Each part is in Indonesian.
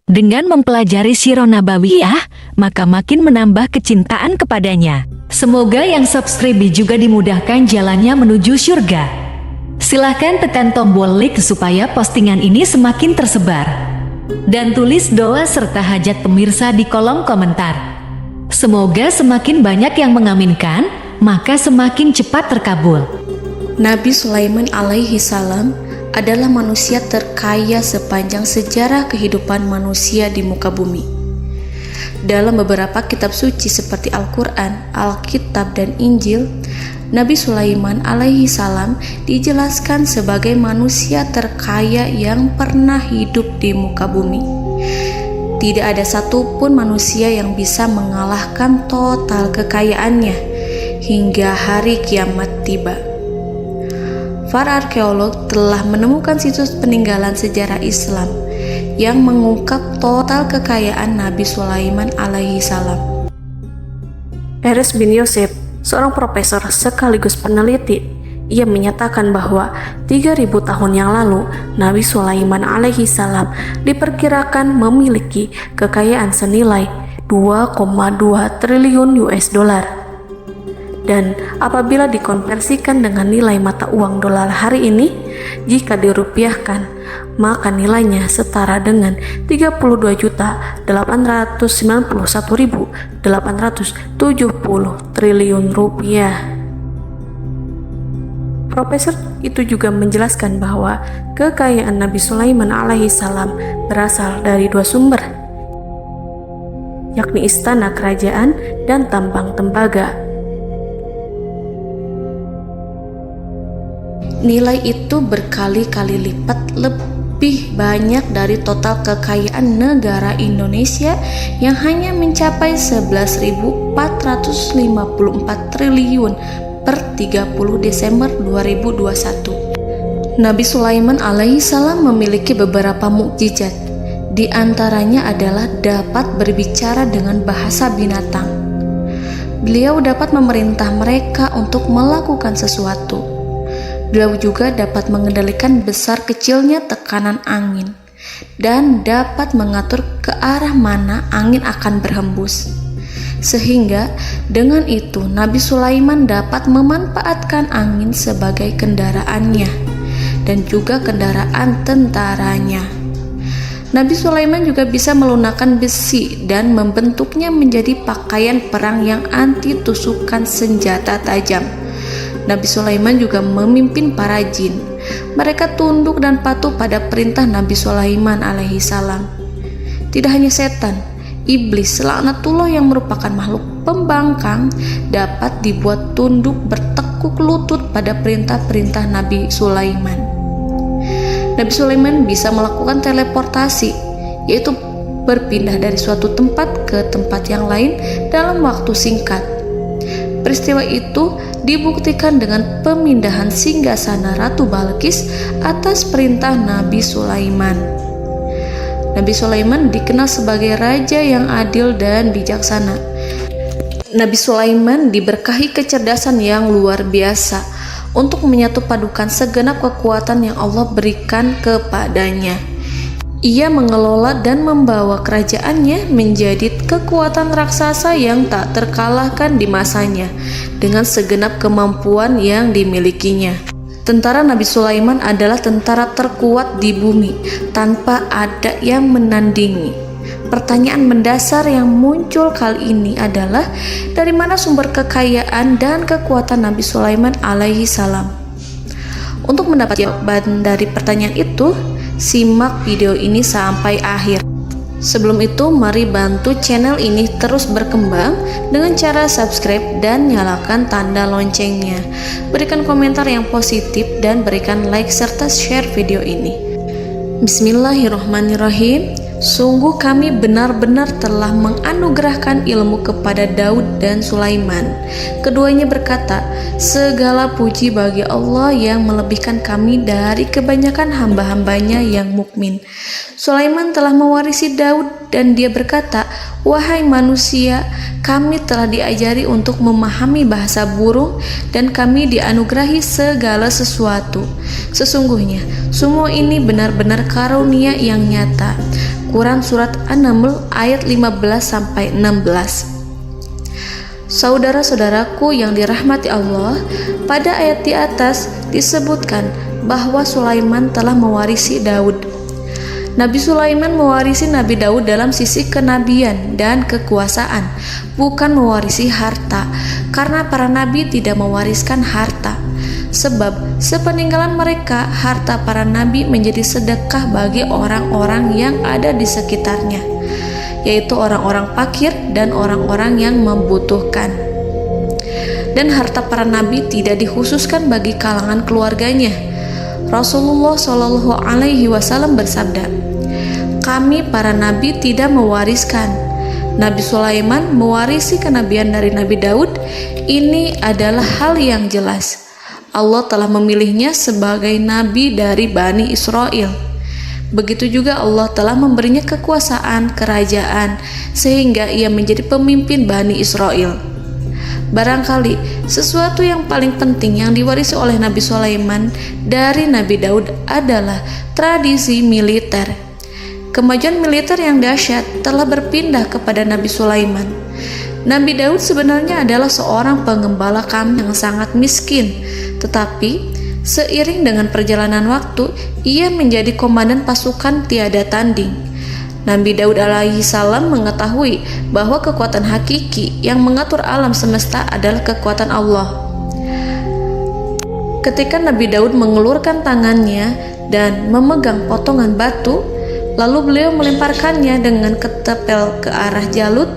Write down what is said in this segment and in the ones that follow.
Dengan mempelajari Sirah Nabawiyah, maka makin menambah kecintaan kepadanya. Semoga yang subscribe juga dimudahkan jalannya menuju surga. Silahkan tekan tombol like supaya postingan ini semakin tersebar. Dan tulis doa serta hajat pemirsa di kolom komentar. Semoga semakin banyak yang mengaminkan, maka semakin cepat terkabul. Nabi Sulaiman alaihi salam adalah manusia terkaya sepanjang sejarah kehidupan manusia di muka bumi. Dalam beberapa kitab suci seperti Al-Quran, Alkitab, dan Injil, Nabi Sulaiman alaihi salam dijelaskan sebagai manusia terkaya yang pernah hidup di muka bumi. Tidak ada satupun manusia yang bisa mengalahkan total kekayaannya hingga hari kiamat tiba. Para arkeolog telah menemukan situs peninggalan sejarah Islam yang mengungkap total kekayaan Nabi Sulaiman alaihi salam. Erez bin Yosef, seorang profesor sekaligus peneliti, ia menyatakan bahwa 3.000 tahun yang lalu Nabi Sulaiman alaihi salam diperkirakan memiliki kekayaan senilai 2,2 triliun US dollar. Dan apabila dikonversikan dengan nilai mata uang dolar hari ini, jika dirupiahkan, maka nilainya setara dengan 32.891.870 triliun rupiah. Profesor itu juga menjelaskan bahwa kekayaan Nabi Sulaiman alaihi salam berasal dari dua sumber, yakni istana kerajaan dan tambang tembaga. Nilai itu berkali-kali lipat lebih banyak dari total kekayaan negara Indonesia yang hanya mencapai 11.454 triliun per 30 Desember 2021. Nabi Sulaiman alaihi salam memiliki beberapa mukjizat. Di antaranya adalah dapat berbicara dengan bahasa binatang. Beliau dapat memerintah mereka untuk melakukan sesuatu. Beliau juga dapat mengendalikan besar kecilnya tekanan angin dan dapat mengatur ke arah mana angin akan berhembus. Sehingga dengan itu Nabi Sulaiman dapat memanfaatkan angin sebagai kendaraannya dan juga kendaraan tentaranya. Nabi Sulaiman juga bisa melunakkan besi dan membentuknya menjadi pakaian perang yang anti tusukan senjata tajam. Nabi Sulaiman juga memimpin para jin. Mereka tunduk dan patuh pada perintah Nabi Sulaiman alaihi salam. Tidak hanya setan, iblis laknatullah yang merupakan makhluk pembangkang dapat dibuat tunduk bertekuk lutut pada perintah-perintah Nabi Sulaiman. Nabi Sulaiman bisa melakukan teleportasi, yaitu berpindah dari suatu tempat ke tempat yang lain dalam waktu singkat. Peristiwa itu dibuktikan dengan pemindahan singgasana Ratu Balqis atas perintah Nabi Sulaiman. Nabi Sulaiman dikenal sebagai raja yang adil dan bijaksana. Nabi Sulaiman diberkahi kecerdasan yang luar biasa untuk menyatu padukan segenap kekuatan yang Allah berikan kepadanya. Ia mengelola dan membawa kerajaannya menjadi kekuatan raksasa yang tak terkalahkan di masanya dengan segenap kemampuan yang dimilikinya. Tentara Nabi Sulaiman adalah tentara terkuat di bumi tanpa ada yang menandingi. Pertanyaan mendasar yang muncul kali ini adalah dari mana sumber kekayaan dan kekuatan Nabi Sulaiman alaihi salam? Untuk mendapat jawaban dari pertanyaan itu, simak video ini sampai akhir. Sebelum itu, mari bantu channel ini terus berkembang dengan cara subscribe dan nyalakan tanda loncengnya. Berikan komentar yang positif dan berikan like serta share video ini. Bismillahirrahmanirrahim. Sungguh kami benar-benar telah menganugerahkan ilmu kepada Daud dan Sulaiman. Keduanya berkata, segala puji bagi Allah yang melebihkan kami dari kebanyakan hamba-hambanya yang mukmin. Sulaiman telah mewarisi Daud dan dia berkata, "Wahai manusia, kami telah diajari untuk memahami bahasa burung dan kami dianugerahi segala sesuatu. Sesungguhnya semua ini benar-benar karunia yang nyata." Quran Surat An-Naml ayat 15-16. Saudara-saudaraku yang dirahmati Allah, pada ayat di atas disebutkan bahwa Sulaiman telah mewarisi Daud. Nabi Sulaiman mewarisi Nabi Daud dalam sisi kenabian dan kekuasaan, bukan mewarisi harta, karena para nabi tidak mewariskan harta. Sebab sepeninggalan mereka, harta para nabi menjadi sedekah bagi orang-orang yang ada di sekitarnya, yaitu orang-orang fakir dan orang-orang yang membutuhkan. Dan harta para nabi tidak dikhususkan bagi kalangan keluarganya. Rasulullah Shallallahu Alaihi Wasallam bersabda, "Kami para nabi tidak mewariskan." Nabi Sulaiman mewarisi kenabian dari Nabi Daud. Ini adalah hal yang jelas. Allah telah memilihnya sebagai nabi dari Bani Israel. Begitu juga Allah telah memberinya kekuasaan kerajaan sehingga ia menjadi pemimpin Bani Israel. Barangkali sesuatu yang paling penting yang diwarisi oleh Nabi Sulaiman dari Nabi Daud adalah tradisi militer. Kemajuan militer yang dahsyat telah berpindah kepada Nabi Sulaiman. Nabi Daud sebenarnya adalah seorang pengembala kambing yang sangat miskin, tetapi seiring dengan perjalanan waktu, ia menjadi komandan pasukan tiada tanding. Nabi Daud alaihi salam mengetahui bahwa kekuatan hakiki yang mengatur alam semesta adalah kekuatan Allah. Ketika Nabi Daud mengulurkan tangannya dan memegang potongan batu, lalu beliau melemparkannya dengan ketepel ke arah Jalut,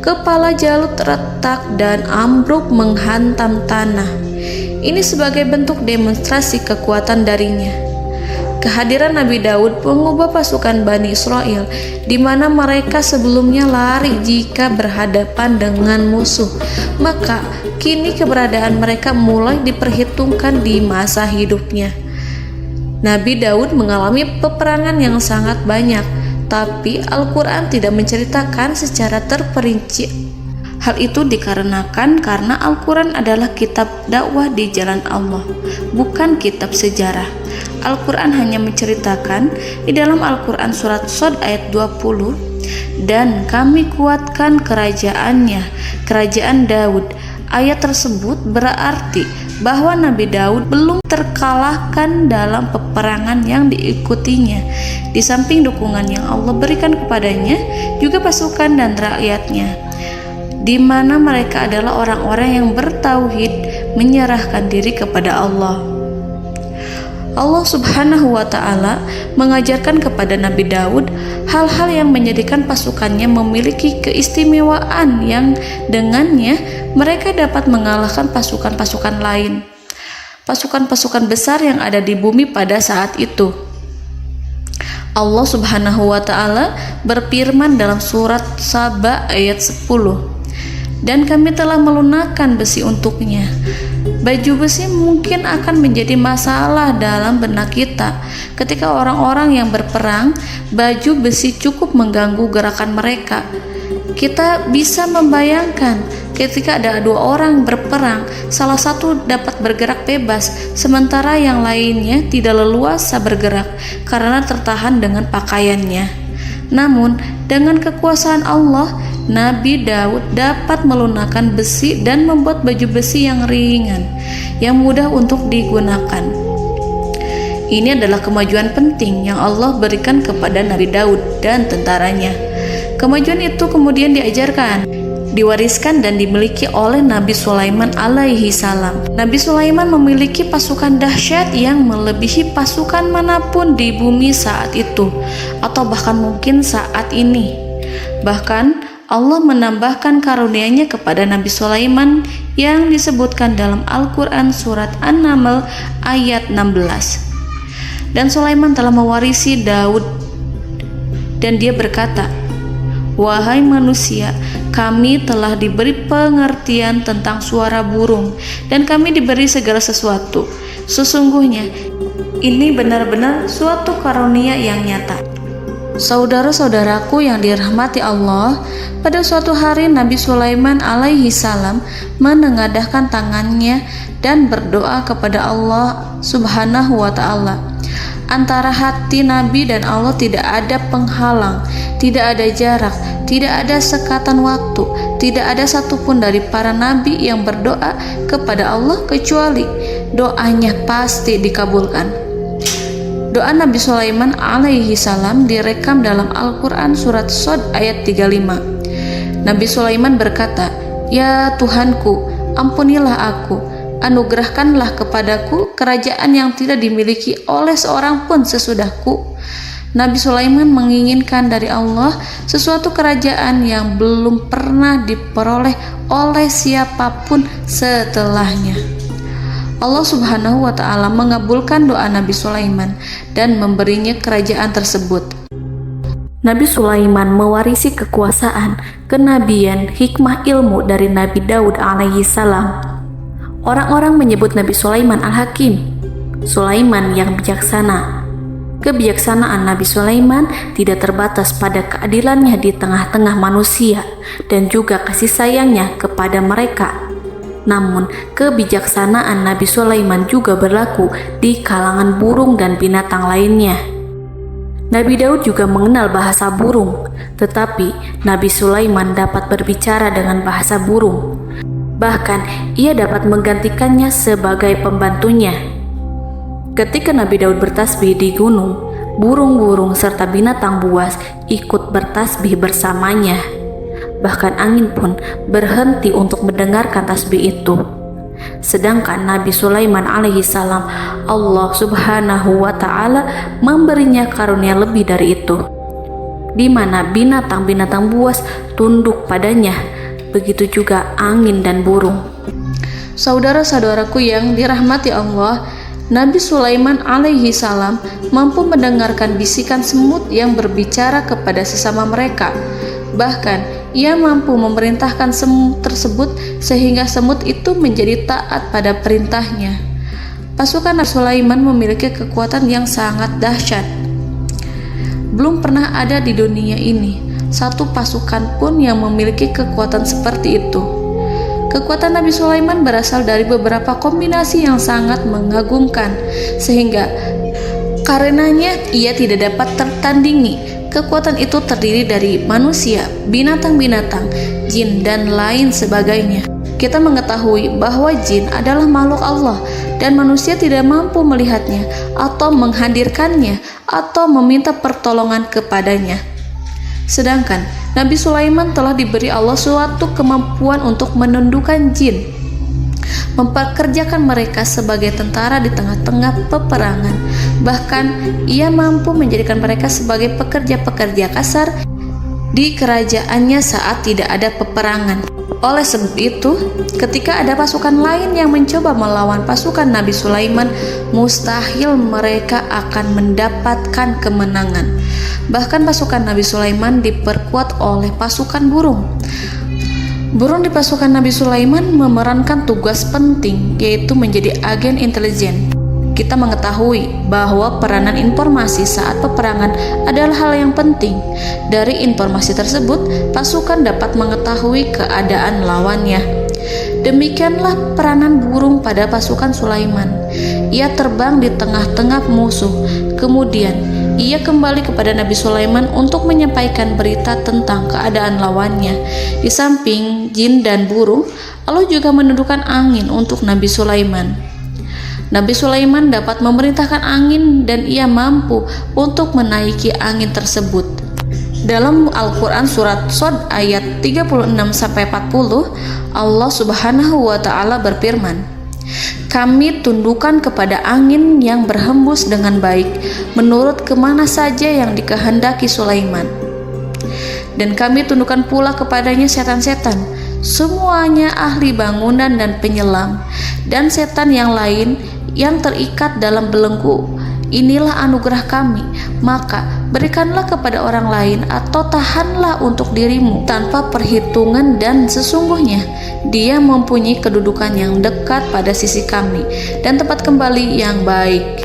kepala Jalut retak dan ambruk menghantam tanah. Ini sebagai bentuk demonstrasi kekuatan darinya. Kehadiran Nabi Daud mengubah pasukan Bani Israel, di mana mereka sebelumnya lari jika berhadapan dengan musuh. Maka kini keberadaan mereka mulai diperhitungkan di masa hidupnya. Nabi Daud mengalami peperangan yang sangat banyak, tapi Al-Quran tidak menceritakan secara terperinci. Hal itu dikarenakan karena Al-Quran adalah kitab dakwah di jalan Allah, bukan kitab sejarah. Al-Quran hanya menceritakan di dalam Al-Quran surat Shad ayat 20, "Dan kami kuatkan kerajaannya, kerajaan Daud." Ayat tersebut berarti bahwa Nabi Daud belum terkalahkan dalam peperangan yang diikutinya. Di samping dukungan yang Allah berikan kepadanya, juga pasukan dan rakyatnya, di mana mereka adalah orang-orang yang bertauhid, menyerahkan diri kepada Allah. Allah Subhanahu wa Ta'ala mengajarkan kepada Nabi Daud hal-hal yang menjadikan pasukannya memiliki keistimewaan yang dengannya mereka dapat mengalahkan pasukan-pasukan lain, pasukan-pasukan besar yang ada di bumi pada saat itu. Allah Subhanahu wa Ta'ala berfirman dalam surat Saba ayat 10, "Dan kami telah melunakkan besi untuknya." Baju besi mungkin akan menjadi masalah dalam benak kita. Ketika orang-orang yang berperang, baju besi cukup mengganggu gerakan mereka. Kita bisa membayangkan ketika ada dua orang berperang, salah satu dapat bergerak bebas, sementara yang lainnya tidak leluasa bergerak karena tertahan dengan pakaiannya. Namun, dengan kekuasaan Allah, Nabi Daud dapat melunakkan besi dan membuat baju besi yang ringan, yang mudah untuk digunakan. Ini adalah kemajuan penting yang Allah berikan kepada Nabi Daud dan tentaranya. Kemajuan itu kemudian diajarkan, diwariskan dan dimiliki oleh Nabi Sulaiman alaihi salam. Nabi Sulaiman memiliki pasukan dahsyat yang melebihi pasukan manapun di bumi saat itu, atau bahkan mungkin saat ini. Bahkan Allah menambahkan karunia-Nya kepada Nabi Sulaiman yang disebutkan dalam Al-Quran surat An-Naml ayat 16. "Dan Sulaiman telah mewarisi Daud, dan dia berkata, 'Wahai manusia, kami telah diberi pengertian tentang suara burung, dan kami diberi segala sesuatu. Sesungguhnya, ini benar-benar suatu karunia yang nyata.'" Saudara-saudaraku yang dirahmati Allah, pada suatu hari Nabi Sulaiman alaihi salam menengadahkan tangannya dan berdoa kepada Allah Subhanahu wa ta'ala. Antara hati Nabi dan Allah tidak ada penghalang, tidak ada jarak, tidak ada sekatan waktu, tidak ada satupun dari para nabi yang berdoa kepada Allah kecuali doanya pasti dikabulkan. Doa Nabi Sulaiman alaihi salam direkam dalam Al-Quran surat Shad ayat 35. Nabi Sulaiman berkata, "Ya Tuhanku, ampunilah aku, anugerahkanlah kepadaku kerajaan yang tidak dimiliki oleh seorang pun sesudahku." Nabi Sulaiman menginginkan dari Allah sesuatu kerajaan yang belum pernah diperoleh oleh siapapun setelahnya. Allah Subhanahu wa ta'ala mengabulkan doa Nabi Sulaiman dan memberinya kerajaan tersebut. Nabi Sulaiman mewarisi kekuasaan, kenabian, hikmah ilmu dari Nabi Daud alaihi salam. Orang-orang menyebut Nabi Sulaiman Al-Hakim, Sulaiman yang bijaksana. Kebijaksanaan Nabi Sulaiman tidak terbatas pada keadilannya di tengah-tengah manusia dan juga kasih sayangnya kepada mereka. Namun, kebijaksanaan Nabi Sulaiman juga berlaku di kalangan burung dan binatang lainnya. Nabi Daud juga mengenal bahasa burung, tetapi Nabi Sulaiman dapat berbicara dengan bahasa burung. Bahkan, ia dapat menggantikannya sebagai pembantunya. Ketika Nabi Daud bertasbih di gunung, burung-burung serta binatang buas ikut bertasbih bersamanya. Bahkan angin pun berhenti untuk mendengarkan tasbih itu. Sedangkan Nabi Sulaiman alaihi salam, Allah Subhanahu wa ta'ala memberinya karunia lebih dari itu, di mana binatang-binatang buas tunduk padanya, begitu juga angin dan burung. Saudara-saudaraku yang dirahmati Allah, Nabi Sulaiman alaihi salam mampu mendengarkan bisikan semut yang berbicara kepada sesama mereka. Bahkan ia mampu memerintahkan semut tersebut sehingga semut itu menjadi taat pada perintahnya. Pasukan Nabi Sulaiman memiliki kekuatan yang sangat dahsyat. Belum pernah ada di dunia ini satu pasukan pun yang memiliki kekuatan seperti itu. Kekuatan Nabi Sulaiman berasal dari beberapa kombinasi yang sangat mengagumkan, sehingga karenanya ia tidak dapat tertandingi. Kekuatan itu terdiri dari manusia, binatang-binatang, jin, dan lain sebagainya. Kita mengetahui bahwa jin adalah makhluk Allah dan manusia tidak mampu melihatnya atau menghadirkannya atau meminta pertolongan kepadanya. Sedangkan Nabi Sulaiman telah diberi Allah suatu kemampuan untuk menundukkan jin, mempekerjakan mereka sebagai tentara di tengah-tengah peperangan. Bahkan ia mampu menjadikan mereka sebagai pekerja-pekerja kasar di kerajaannya saat tidak ada peperangan. Oleh sebab itu, ketika ada pasukan lain yang mencoba melawan pasukan Nabi Sulaiman, mustahil mereka akan mendapatkan kemenangan. Bahkan pasukan Nabi Sulaiman diperkuat oleh pasukan burung. Burung di pasukan Nabi Sulaiman memerankan tugas penting, yaitu menjadi agen intelijen. Kita mengetahui bahwa peranan informasi saat peperangan adalah hal yang penting. Dari informasi tersebut, pasukan dapat mengetahui keadaan lawannya. Demikianlah peranan burung pada pasukan Sulaiman. Ia terbang di tengah-tengah musuh. Kemudian, ia kembali kepada Nabi Sulaiman untuk menyampaikan berita tentang keadaan lawannya. Di samping jin dan burung, Allah juga menundukkan angin untuk Nabi Sulaiman. Nabi Sulaiman dapat memerintahkan angin dan ia mampu untuk menaiki angin tersebut. Dalam Al-Quran surat Shad ayat 36-40, Allah Subhanahu wa ta'ala berfirman, "Kami tundukkan kepada angin yang berhembus dengan baik menurut kemana saja yang dikehendaki Sulaiman. Dan kami tundukkan pula kepadanya setan-setan, semuanya ahli bangunan dan penyelam, dan setan yang lain yang terikat dalam belenggu. Inilah anugerah kami, maka berikanlah kepada orang lain atau tahanlah untuk dirimu tanpa perhitungan, dan sesungguhnya dia mempunyai kedudukan yang dekat pada sisi kami dan tempat kembali yang baik."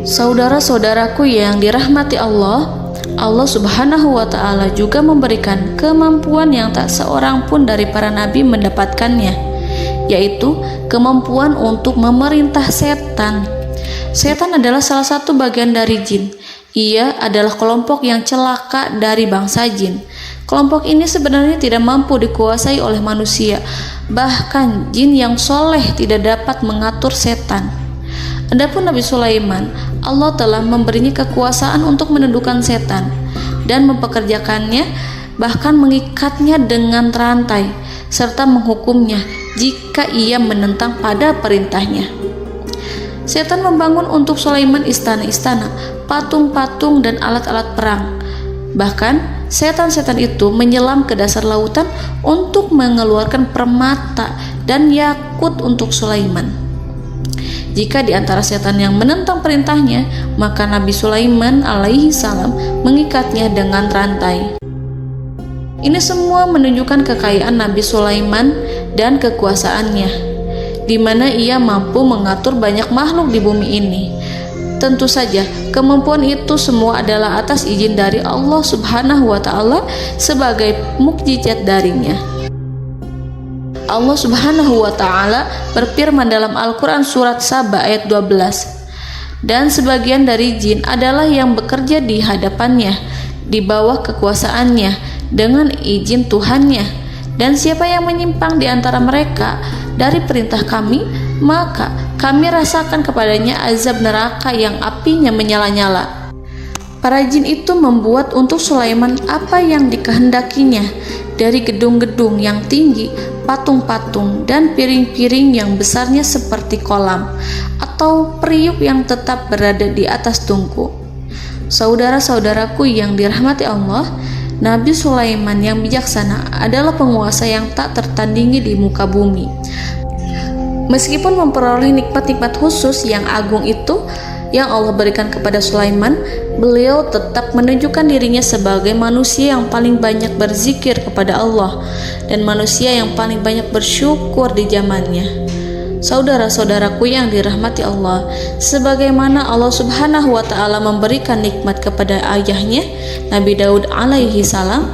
Saudara-saudaraku yang dirahmati Allah, Allah Subhanahu wa Ta'ala juga memberikan kemampuan yang tak seorang pun dari para nabi mendapatkannya, yaitu kemampuan untuk memerintah setan. Setan adalah salah satu bagian dari jin. Ia adalah kelompok yang celaka dari bangsa jin. Kelompok ini sebenarnya tidak mampu dikuasai oleh manusia. Bahkan jin yang soleh tidak dapat mengatur setan. Adapun Nabi Sulaiman, Allah telah memberinya kekuasaan untuk menundukkan setan dan mempekerjakannya, bahkan mengikatnya dengan rantai serta menghukumnya jika ia menentang pada perintahnya. Setan membangun untuk Sulaiman istana-istana, patung-patung dan alat-alat perang. Bahkan setan-setan itu menyelam ke dasar lautan untuk mengeluarkan permata dan yakut untuk Sulaiman. Jika di antara setan yang menentang perintahnya, maka Nabi Sulaiman alaihi salam mengikatnya dengan rantai. Ini semua menunjukkan kekayaan Nabi Sulaiman dan kekuasaannya, di mana ia mampu mengatur banyak makhluk di bumi ini. Tentu saja, kemampuan itu semua adalah atas izin dari Allah Subhanahu wa Ta'ala sebagai mukjizat darinya. Allah Subhanahu wa Ta'ala berfirman dalam Al-Quran surat Saba ayat 12, dan sebagian dari jin adalah yang bekerja di hadapannya di bawah kekuasaannya dengan izin Tuhannya, dan siapa yang menyimpang di antara mereka dari perintah kami, maka kami rasakan kepadanya azab neraka yang apinya menyala-nyala. Para jin itu membuat untuk Sulaiman apa yang dikehendakinya, dari gedung-gedung yang tinggi, patung-patung, dan piring-piring yang besarnya seperti kolam, atau periuk yang tetap berada di atas tungku. Saudara-saudaraku yang dirahmati Allah, Nabi Sulaiman yang bijaksana adalah penguasa yang tak tertandingi di muka bumi. Meskipun memperoleh nikmat-nikmat khusus yang agung itu yang Allah berikan kepada Sulaiman, beliau tetap menunjukkan dirinya sebagai manusia yang paling banyak berzikir kepada Allah dan manusia yang paling banyak bersyukur di zamannya. Saudara-saudaraku yang dirahmati Allah, sebagaimana Allah Subhanahu wa Ta'ala memberikan nikmat kepada ayahnya Nabi Daud alaihi salam,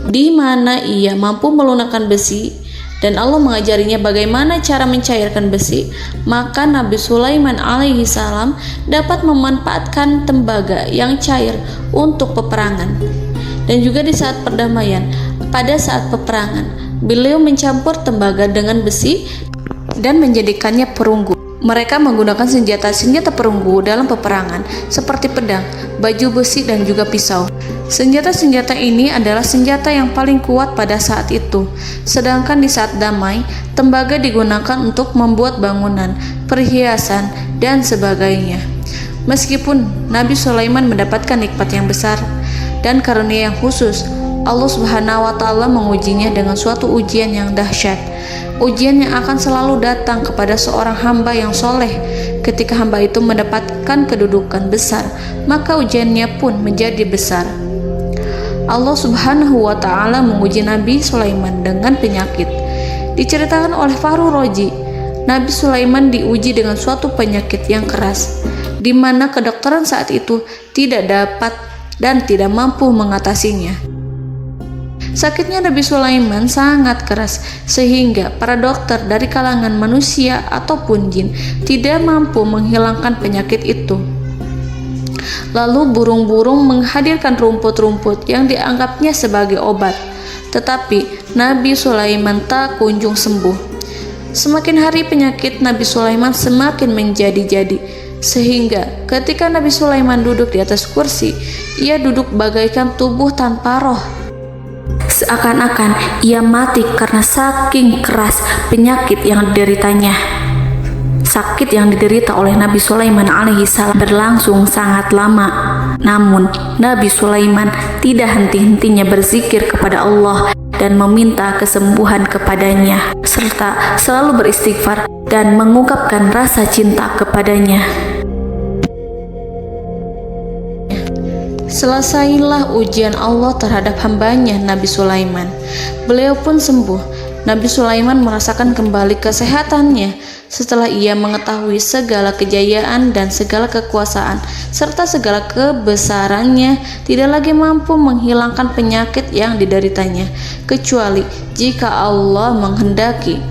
di mana ia mampu melunakkan besi, dan Allah mengajarinya bagaimana cara mencairkan besi, maka Nabi Sulaiman alaihi salam dapat memanfaatkan tembaga yang cair untuk peperangan. Dan juga di saat perdamaian, pada saat peperangan, beliau mencampur tembaga dengan besi dan menjadikannya perunggu. Mereka menggunakan senjata-senjata perunggu dalam peperangan seperti pedang, baju besi, dan juga pisau. Senjata-senjata ini adalah senjata yang paling kuat pada saat itu. Sedangkan di saat damai, tembaga digunakan untuk membuat bangunan, perhiasan, dan sebagainya. Meskipun Nabi Sulaiman mendapatkan nikmat yang besar dan karunia yang khusus, Allah Subhanahu wa Ta'ala mengujinya dengan suatu ujian yang dahsyat. Ujian yang akan selalu datang kepada seorang hamba yang soleh. Ketika hamba itu mendapatkan kedudukan besar, maka ujiannya pun menjadi besar. Allah Subhanahu wa Ta'ala menguji Nabi Sulaiman dengan penyakit. Diceritakan oleh Fahru Roji, Nabi Sulaiman diuji dengan suatu penyakit yang keras, di mana kedokteran saat itu tidak dapat dan tidak mampu mengatasinya. Sakitnya Nabi Sulaiman sangat keras sehingga para dokter dari kalangan manusia ataupun jin tidak mampu menghilangkan penyakit itu. Lalu burung-burung menghadirkan rumput-rumput yang dianggapnya sebagai obat, tetapi Nabi Sulaiman tak kunjung sembuh. Semakin hari penyakit Nabi Sulaiman semakin menjadi-jadi, sehingga ketika Nabi Sulaiman duduk di atas kursi, ia duduk bagaikan tubuh tanpa roh. Seakan-akan ia mati karena saking keras penyakit yang dideritanya. Sakit yang diderita oleh Nabi Sulaiman alaihi salam berlangsung sangat lama. Namun Nabi Sulaiman tidak henti-hentinya berzikir kepada Allah dan meminta kesembuhan kepadanya, serta selalu beristighfar dan mengungkapkan rasa cinta kepadanya. Selesailah ujian Allah terhadap hambanya Nabi Sulaiman. Beliau pun sembuh Nabi Sulaiman merasakan kembali kesehatannya setelah ia mengetahui segala kejayaan dan segala kekuasaan serta segala kebesarannya tidak lagi mampu menghilangkan penyakit yang dideritanya kecuali jika Allah menghendaki.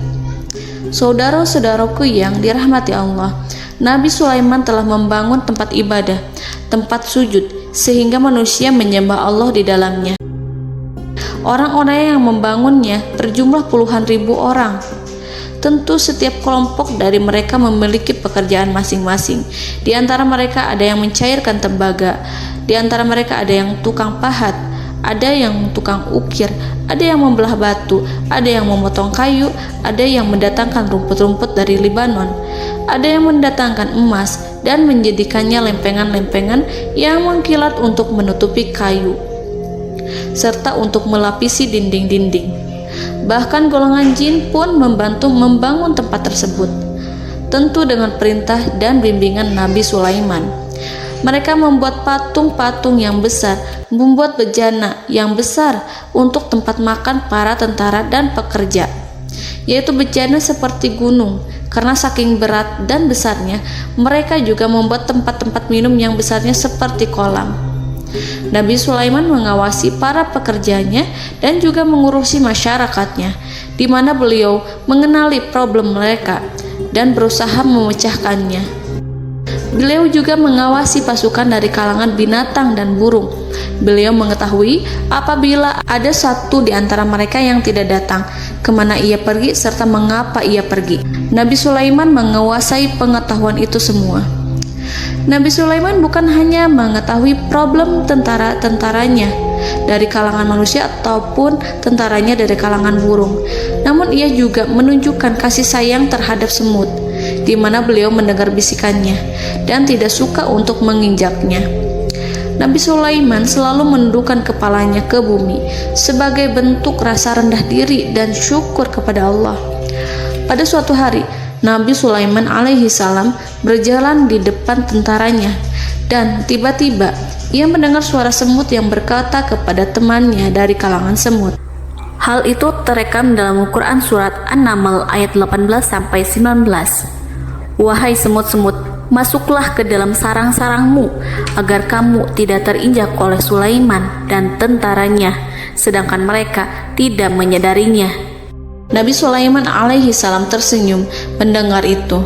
Saudara-saudaraku yang dirahmati Allah, Nabi Sulaiman telah membangun tempat ibadah, tempat sujud, sehingga manusia menyembah Allah di dalamnya. Orang-orang yang membangunnya berjumlah puluhan ribu orang. Tentu setiap kelompok dari mereka memiliki pekerjaan masing-masing. Di antara mereka ada yang mencairkan tembaga, di antara mereka ada yang tukang pahat, ada yang tukang ukir, ada yang membelah batu, ada yang memotong kayu, ada yang mendatangkan rumput-rumput dari Libanon, ada yang mendatangkan emas dan menjadikannya lempengan-lempengan yang mengkilat untuk menutupi kayu serta untuk melapisi dinding-dinding. Bahkan golongan jin pun membantu membangun tempat tersebut, tentu dengan perintah dan bimbingan Nabi Sulaiman. Mereka membuat patung-patung yang besar, membuat bejana yang besar untuk tempat makan para tentara dan pekerja, yaitu bejana seperti gunung. Karena saking berat dan besarnya, mereka juga membuat tempat-tempat minum yang besarnya seperti kolam. Nabi Sulaiman mengawasi para pekerjanya dan juga mengurusi masyarakatnya, di mana beliau mengenali problem mereka dan berusaha memecahkannya. Beliau juga mengawasi pasukan dari kalangan binatang dan burung. Beliau mengetahui apabila ada satu di antara mereka yang tidak datang, kemana ia pergi serta mengapa ia pergi. Nabi Sulaiman menguasai pengetahuan itu semua. Nabi Sulaiman bukan hanya mengetahui problem tentara-tentaranya dari kalangan manusia ataupun tentaranya dari kalangan burung, namun ia juga menunjukkan kasih sayang terhadap semut, di mana beliau mendengar bisikannya dan tidak suka untuk menginjaknya. Nabi Sulaiman selalu menundukkan kepalanya ke bumi sebagai bentuk rasa rendah diri dan syukur kepada Allah. Pada suatu hari, Nabi Sulaiman alaihi salam berjalan di depan tentaranya dan tiba-tiba ia mendengar suara semut yang berkata kepada temannya dari kalangan semut. Hal itu terekam dalam Al-Quran surat An-Naml ayat 18-19. Wahai semut-semut, masuklah ke dalam sarang-sarangmu agar kamu tidak terinjak oleh Sulaiman dan tentaranya, sedangkan mereka tidak menyadarinya. Nabi Sulaiman alaihi salam tersenyum mendengar itu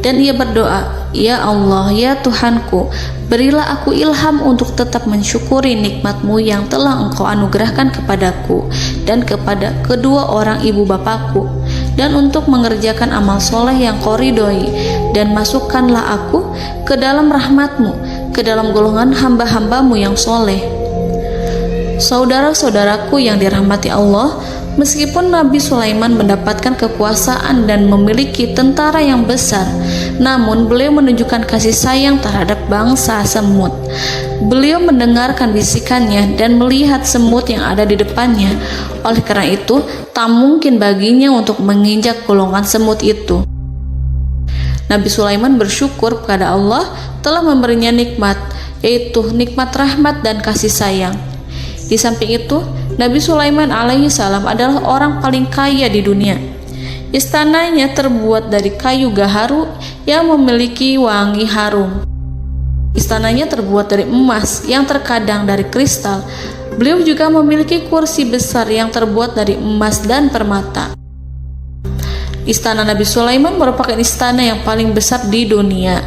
dan ia berdoa, "Ya Allah, ya Tuhanku, berilah aku ilham untuk tetap mensyukuri nikmat-Mu yang telah Engkau anugerahkan kepadaku dan kepada kedua orang ibu bapakku, dan untuk mengerjakan amal soleh yang Kau ridhoi, dan masukkanlah aku ke dalam rahmat-Mu, ke dalam golongan hamba-hamba-Mu yang soleh." Saudara-saudaraku yang dirahmati Allah, meskipun Nabi Sulaiman mendapatkan kekuasaan dan memiliki tentara yang besar, namun beliau menunjukkan kasih sayang terhadap bangsa semut. Beliau mendengarkan bisikannya dan melihat semut yang ada di depannya. Oleh karena itu, tak mungkin baginya untuk menginjak golongan semut itu. Nabi Sulaiman bersyukur kepada Allah telah memberinya nikmat, yaitu nikmat rahmat dan kasih sayang. Di samping itu, Nabi Sulaiman alaihi salam adalah orang paling kaya di dunia. Istananya terbuat dari kayu gaharu yang memiliki wangi harum. Istananya terbuat dari emas yang terkadang dari kristal. Beliau juga memiliki kursi besar yang terbuat dari emas dan permata. Istana Nabi Sulaiman merupakan istana yang paling besar di dunia.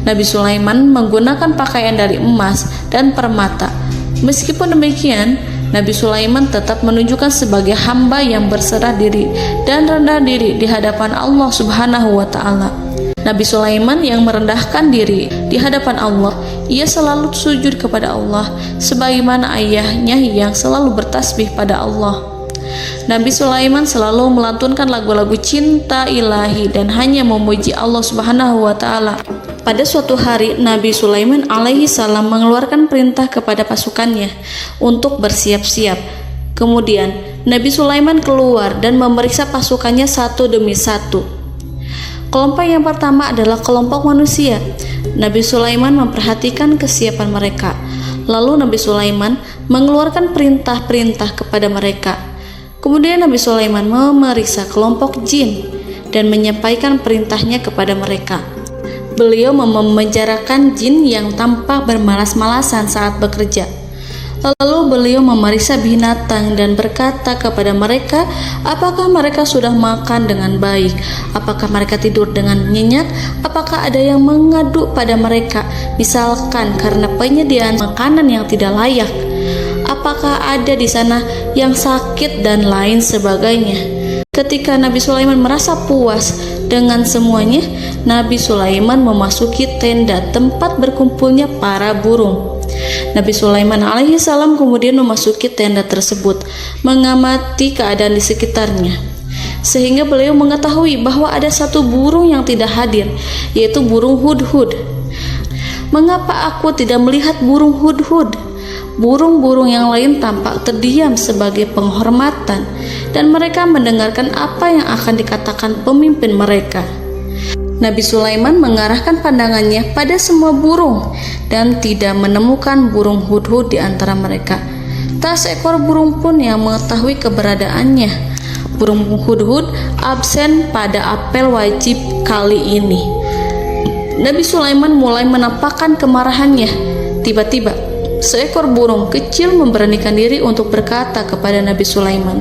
Nabi Sulaiman menggunakan pakaian dari emas dan permata. Meskipun demikian, Nabi Sulaiman tetap menunjukkan sebagai hamba yang berserah diri dan rendah diri di hadapan Allah Subhanahu wa Ta'ala. Nabi Sulaiman yang merendahkan diri di hadapan Allah, ia selalu sujud kepada Allah sebagaimana ayahnya yang selalu bertasbih pada Allah. Nabi Sulaiman selalu melantunkan lagu-lagu cinta ilahi dan hanya memuji Allah Subhanahu wa Ta'ala. Pada suatu hari, Nabi Sulaiman alaihi salam mengeluarkan perintah kepada pasukannya untuk bersiap-siap. Kemudian, Nabi Sulaiman keluar dan memeriksa pasukannya satu demi satu. Kelompok yang pertama adalah kelompok manusia. Nabi Sulaiman memperhatikan kesiapan mereka. Lalu Nabi Sulaiman mengeluarkan perintah-perintah kepada mereka. Kemudian Nabi Sulaiman memeriksa kelompok jin dan menyampaikan perintahnya kepada mereka. Beliau memenjarakan jin yang tampak bermalas-malasan saat bekerja. Lalu beliau memeriksa binatang dan berkata kepada mereka, apakah mereka sudah makan dengan baik? Apakah mereka tidur dengan nyenyak? Apakah ada yang mengadu pada mereka, misalkan karena penyediaan makanan yang tidak layak? Apakah ada di sana yang sakit dan lain sebagainya? Ketika Nabi Sulaiman merasa puas dengan semuanya, Nabi Sulaiman memasuki tenda tempat berkumpulnya para burung. Nabi Sulaiman alaihissalam kemudian memasuki tenda tersebut, mengamati keadaan di sekitarnya, sehingga beliau mengetahui bahwa ada satu burung yang tidak hadir, yaitu burung hudhud. Mengapa aku tidak melihat burung hudhud? Burung-burung yang lain tampak terdiam sebagai penghormatan, dan mereka mendengarkan apa yang akan dikatakan pemimpin mereka. Nabi Sulaiman mengarahkan pandangannya pada semua burung dan tidak menemukan burung hudhud di antara mereka. Tak seekor burung pun yang mengetahui keberadaannya. Burung hudhud absen pada apel wajib kali ini. Nabi Sulaiman mulai menampakkan kemarahannya. Tiba-tiba, seekor burung kecil memberanikan diri untuk berkata kepada Nabi Sulaiman,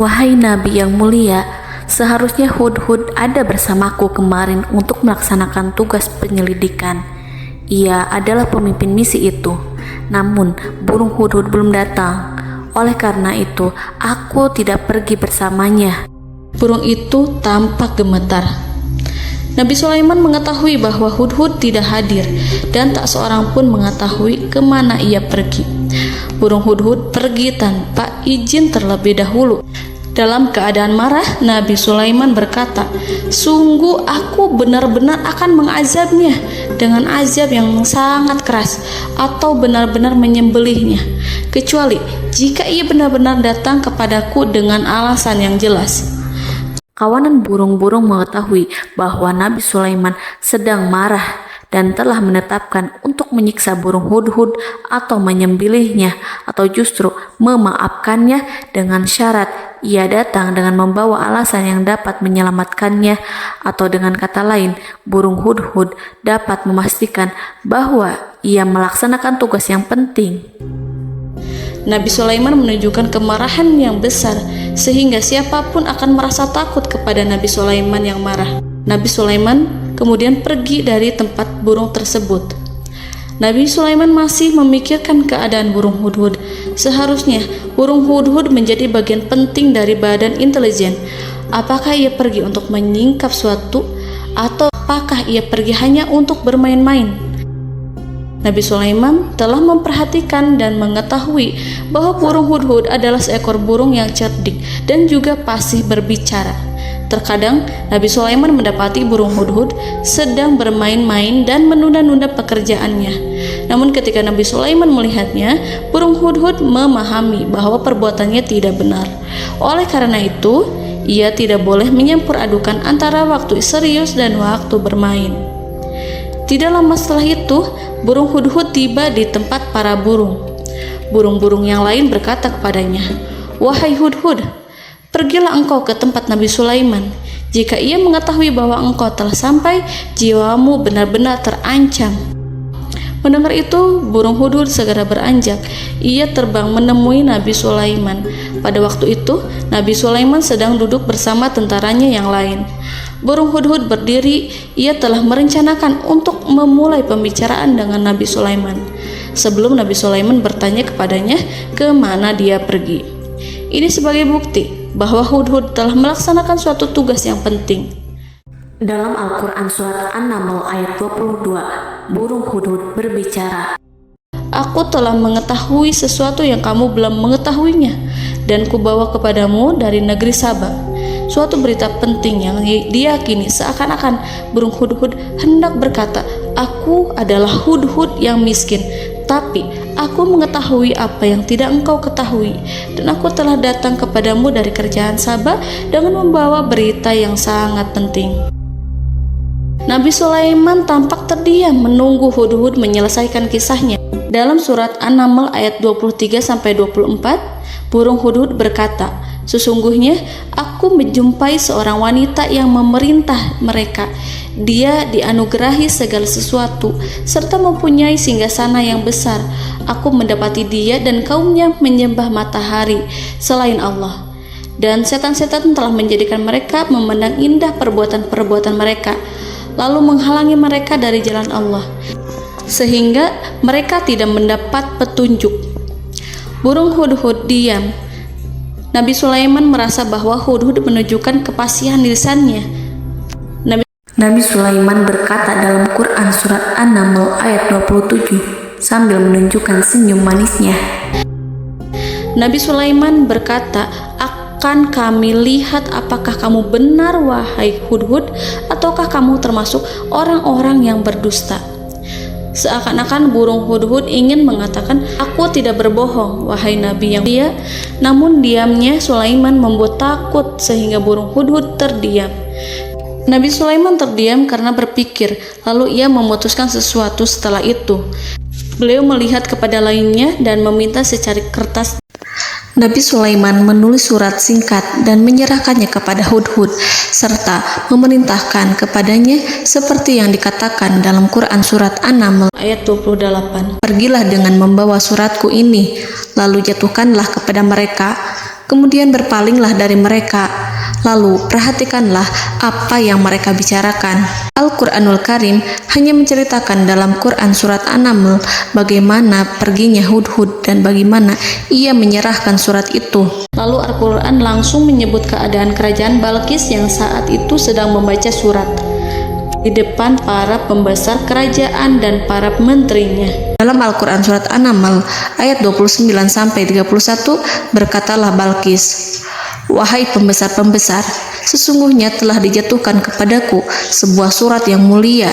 Wahai Nabi yang mulia, seharusnya Hudhud ada bersamaku kemarin untuk melaksanakan tugas penyelidikan. Ia adalah pemimpin misi itu. Namun, burung Hudhud belum datang. Oleh karena itu, aku tidak pergi bersamanya. Burung itu tampak gemetar. Nabi Sulaiman mengetahui bahwa Hudhud tidak hadir dan tak seorang pun mengetahui kemana ia pergi. Burung hudhud pergi tanpa izin terlebih dahulu. Dalam keadaan marah, Nabi Sulaiman berkata, "Sungguh aku benar-benar akan mengazabnya dengan azab yang sangat keras atau benar-benar menyembelihnya, kecuali jika ia benar-benar datang kepadaku dengan alasan yang jelas." Kawanan burung-burung mengetahui bahwa Nabi Sulaiman sedang marah dan telah menetapkan untuk menyiksa burung hudhud atau menyembelihnya atau justru memaafkannya dengan syarat ia datang dengan membawa alasan yang dapat menyelamatkannya, atau dengan kata lain, burung hudhud dapat memastikan bahwa ia melaksanakan tugas yang penting. Nabi Sulaiman menunjukkan kemarahan yang besar sehingga siapapun akan merasa takut kepada Nabi Sulaiman yang marah. Nabi Sulaiman kemudian pergi dari tempat burung tersebut. Nabi Sulaiman masih memikirkan keadaan burung hudhud. Seharusnya burung hudhud menjadi bagian penting dari badan intelijen. Apakah ia pergi untuk menyingkap suatu, atau apakah ia pergi hanya untuk bermain-main? Nabi Sulaiman telah memperhatikan dan mengetahui bahwa burung hudhud adalah seekor burung yang cerdik dan juga fasih berbicara. Terkadang Nabi Sulaiman mendapati burung hudhud sedang bermain-main dan menunda-nunda pekerjaannya. Namun ketika Nabi Sulaiman melihatnya, burung hudhud memahami bahwa perbuatannya tidak benar. Oleh karena itu, ia tidak boleh menyampur adukan antara waktu serius dan waktu bermain. Tidak lama setelah itu, burung hudhud tiba di tempat para burung. Burung-burung yang lain berkata kepadanya, "Wahai hudhud, pergilah engkau ke tempat Nabi Sulaiman. Jika ia mengetahui bahwa engkau telah sampai, jiwamu benar-benar terancam." Mendengar itu, burung hudhud segera beranjak. Ia terbang menemui Nabi Sulaiman. Pada waktu itu, Nabi Sulaiman sedang duduk bersama tentaranya yang lain. Burung hudhud berdiri. Ia telah merencanakan untuk memulai pembicaraan dengan Nabi Sulaiman sebelum Nabi Sulaiman bertanya kepadanya kemana dia pergi. Ini sebagai bukti bahwa hudhud telah melaksanakan suatu tugas yang penting. Dalam Al-Quran Surat An-Naml ayat 22, burung hudhud berbicara, "Aku telah mengetahui sesuatu yang kamu belum mengetahuinya, dan kubawa kepadamu dari negeri Saba suatu berita penting yang diyakini seakan-akan burung hudhud hendak berkata, 'Aku adalah hudhud yang miskin, tapi aku mengetahui apa yang tidak engkau ketahui, dan aku telah datang kepadamu dari kerajaan Saba dengan membawa berita yang sangat penting.'" Nabi Sulaiman tampak terdiam menunggu hudhud menyelesaikan kisahnya. Dalam surat An-Naml ayat 23-24, burung hudhud berkata, Sesungguhnya aku menjumpai seorang wanita yang memerintah mereka. Dia dianugerahi segala sesuatu serta mempunyai singgasana yang besar. Aku mendapati dia dan kaumnya menyembah matahari selain Allah, dan setan-setan telah menjadikan mereka memandang indah perbuatan-perbuatan mereka, lalu menghalangi mereka dari jalan Allah, sehingga mereka tidak mendapat petunjuk. Burung hudhud diam. Nabi Sulaiman merasa bahwa hudhud menunjukkan kepasihan lisannya. Nabi Sulaiman berkata dalam Quran surat An-Naml ayat 27 sambil menunjukkan senyum manisnya. Nabi Sulaiman berkata, "Akan kami lihat apakah kamu benar wahai hudhud, ataukah kamu termasuk orang-orang yang berdusta." Seakan-akan burung hudhud ingin mengatakan, "Aku tidak berbohong, wahai Nabi yang mulia." Namun diamnya Sulaiman membuat takut sehingga burung hudhud terdiam. Nabi Sulaiman terdiam karena berpikir, lalu ia memutuskan sesuatu setelah itu. Beliau melihat kepada lainnya dan meminta secari kertas. Nabi Sulaiman menulis surat singkat dan menyerahkannya kepada Hudhud serta memerintahkan kepadanya seperti yang dikatakan dalam Quran surat An-Naml ayat 28. "Pergilah dengan membawa suratku ini, lalu jatuhkanlah kepada mereka, kemudian berpalinglah dari mereka, lalu perhatikanlah apa yang mereka bicarakan." Al-Quranul Karim hanya menceritakan dalam Quran surat An-Naml bagaimana perginya Hudhud dan bagaimana ia menyerahkan surat itu. Lalu Al-Quran langsung menyebut keadaan kerajaan Balqis yang saat itu sedang membaca surat di depan para pembesar kerajaan dan para menterinya. Dalam Al-Quran surat An-Naml ayat 29-31 berkatalah Balqis, "Wahai pembesar-pembesar, sesungguhnya telah dijatuhkan kepadaku sebuah surat yang mulia.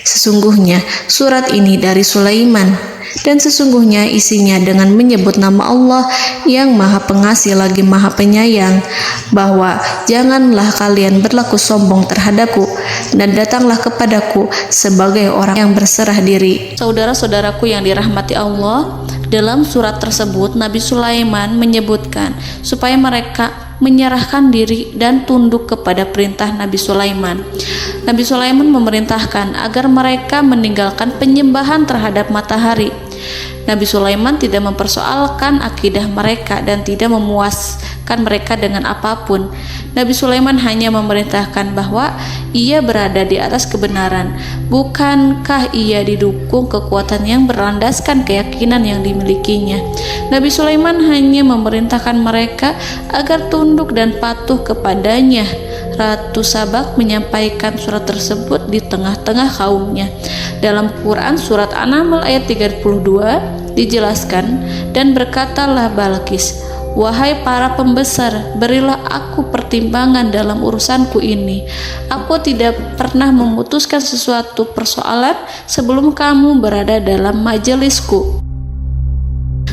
Sesungguhnya surat ini dari Sulaiman, dan sesungguhnya isinya dengan menyebut nama Allah yang Maha Pengasih lagi Maha Penyayang, bahwa janganlah kalian berlaku sombong terhadapku, dan datanglah kepadaku sebagai orang yang berserah diri." Saudara-saudaraku yang dirahmati Allah, dalam surat tersebut Nabi Sulaiman menyebutkan supaya mereka menyerahkan diri dan tunduk kepada perintah Nabi Sulaiman. Nabi Sulaiman memerintahkan agar mereka meninggalkan penyembahan terhadap matahari. Nabi Sulaiman tidak mempersoalkan akidah mereka dan tidak memuaskan mereka dengan apapun. Nabi Sulaiman hanya memerintahkan bahwa ia berada di atas kebenaran. Bukankah ia didukung kekuatan yang berlandaskan keyakinan yang dimilikinya? Nabi Sulaiman hanya memerintahkan mereka agar tunduk dan patuh kepadanya. Ratu Sabak menyampaikan surat tersebut di tengah-tengah kaumnya. Dalam Quran surat An-Naml ayat 32 dijelaskan, "Dan berkatalah Balqis, wahai para pembesar, berilah aku pertimbangan dalam urusanku ini. Aku tidak pernah memutuskan sesuatu persoalan sebelum kamu berada dalam majelisku."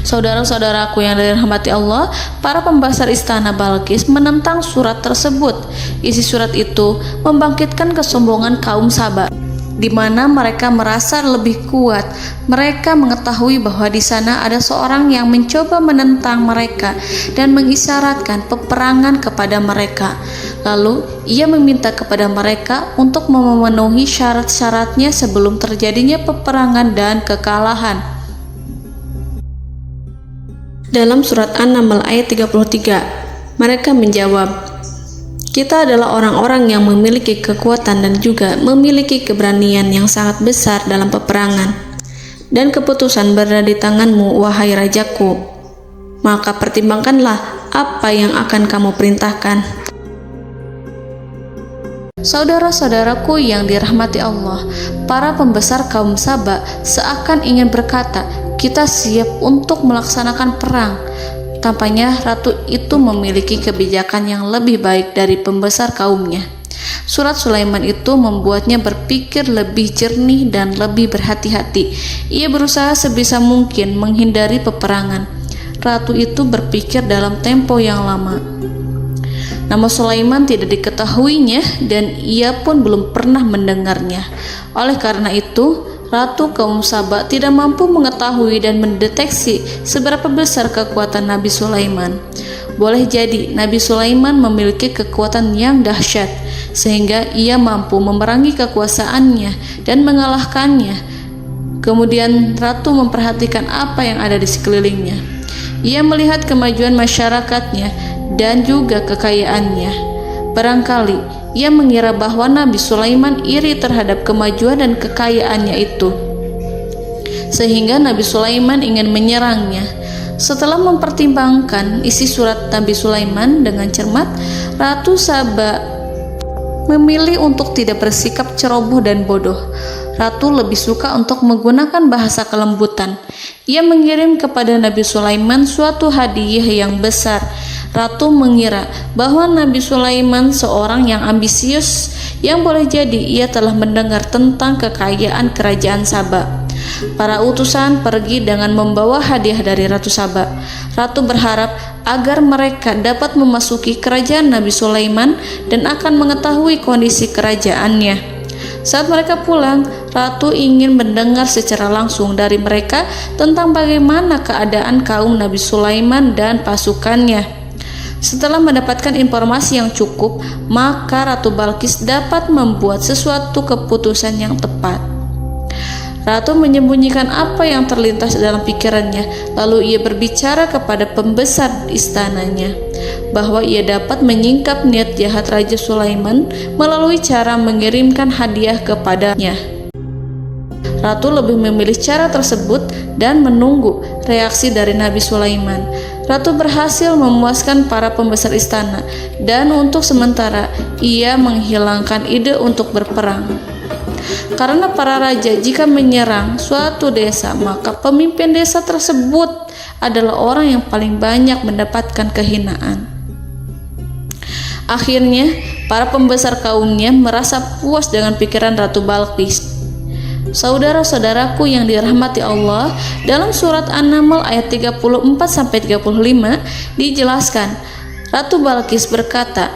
Saudara-saudaraku yang dirahmati Allah, para pembesar istana Balqis menentang surat tersebut. Isi surat itu membangkitkan kesombongan kaum Sabak, di mana mereka merasa lebih kuat. Mereka mengetahui bahwa di sana ada seorang yang mencoba menentang mereka dan mengisyaratkan peperangan kepada mereka. Lalu ia meminta kepada mereka untuk memenuhi syarat-syaratnya sebelum terjadinya peperangan dan kekalahan. Dalam surat An-Naml ayat 33, mereka menjawab, "Kita adalah orang-orang yang memiliki kekuatan dan juga memiliki keberanian yang sangat besar dalam peperangan. Dan keputusan berada di tanganmu, wahai rajaku. Maka pertimbangkanlah apa yang akan kamu perintahkan." Saudara-saudaraku yang dirahmati Allah, para pembesar kaum Sabak seakan ingin berkata, "Kita siap untuk melaksanakan perang." Tampaknya ratu itu memiliki kebijakan yang lebih baik dari pembesar kaumnya. Surat Sulaiman itu membuatnya berpikir lebih jernih dan lebih berhati-hati. Ia berusaha sebisa mungkin menghindari peperangan. Ratu itu berpikir dalam tempo yang lama. Nama Sulaiman tidak diketahuinya dan ia pun belum pernah mendengarnya. Oleh karena itu, Ratu kaum Sabak tidak mampu mengetahui dan mendeteksi seberapa besar kekuatan Nabi Sulaiman. boleh jadi Nabi Sulaiman memiliki kekuatan yang dahsyat, sehingga ia mampu memerangi kekuasaannya dan mengalahkannya. Kemudian ratu memperhatikan apa yang ada di sekelilingnya. Ia melihat kemajuan masyarakatnya dan juga kekayaannya. Barangkali ia mengira bahwa Nabi Sulaiman iri terhadap kemajuan dan kekayaannya itu, sehingga Nabi Sulaiman ingin menyerangnya. Setelah mempertimbangkan isi surat Nabi Sulaiman dengan cermat, Ratu Saba memilih untuk tidak bersikap ceroboh dan bodoh. Ratu lebih suka untuk menggunakan bahasa kelembutan. Ia mengirim kepada Nabi Sulaiman suatu hadiah yang besar. Ratu mengira bahwa Nabi Sulaiman seorang yang ambisius, yang boleh jadi ia telah mendengar tentang kekayaan kerajaan Saba. Para utusan pergi dengan membawa hadiah dari Ratu Saba. Ratu berharap agar mereka dapat memasuki kerajaan Nabi Sulaiman dan akan mengetahui kondisi kerajaannya. Saat mereka pulang, Ratu ingin mendengar secara langsung dari mereka tentang bagaimana keadaan kaum Nabi Sulaiman dan pasukannya. Setelah mendapatkan informasi yang cukup, maka Ratu Balqis dapat membuat sesuatu keputusan yang tepat. Ratu menyembunyikan apa yang terlintas dalam pikirannya, lalu ia berbicara kepada pembesar istananya bahwa ia dapat menyingkap niat jahat Raja Sulaiman melalui cara mengirimkan hadiah kepadanya. Ratu lebih memilih cara tersebut dan menunggu reaksi dari Nabi Sulaiman. Ratu berhasil memuaskan para pembesar istana, dan untuk sementara ia menghilangkan ide untuk berperang. Karena para raja jika menyerang suatu desa, maka pemimpin desa tersebut adalah orang yang paling banyak mendapatkan kehinaan. Akhirnya, para pembesar kaumnya merasa puas dengan pikiran Ratu Balqis. Saudara-saudaraku yang dirahmati Allah, dalam surat An-Naml ayat 34-35 dijelaskan, Ratu Balqis berkata,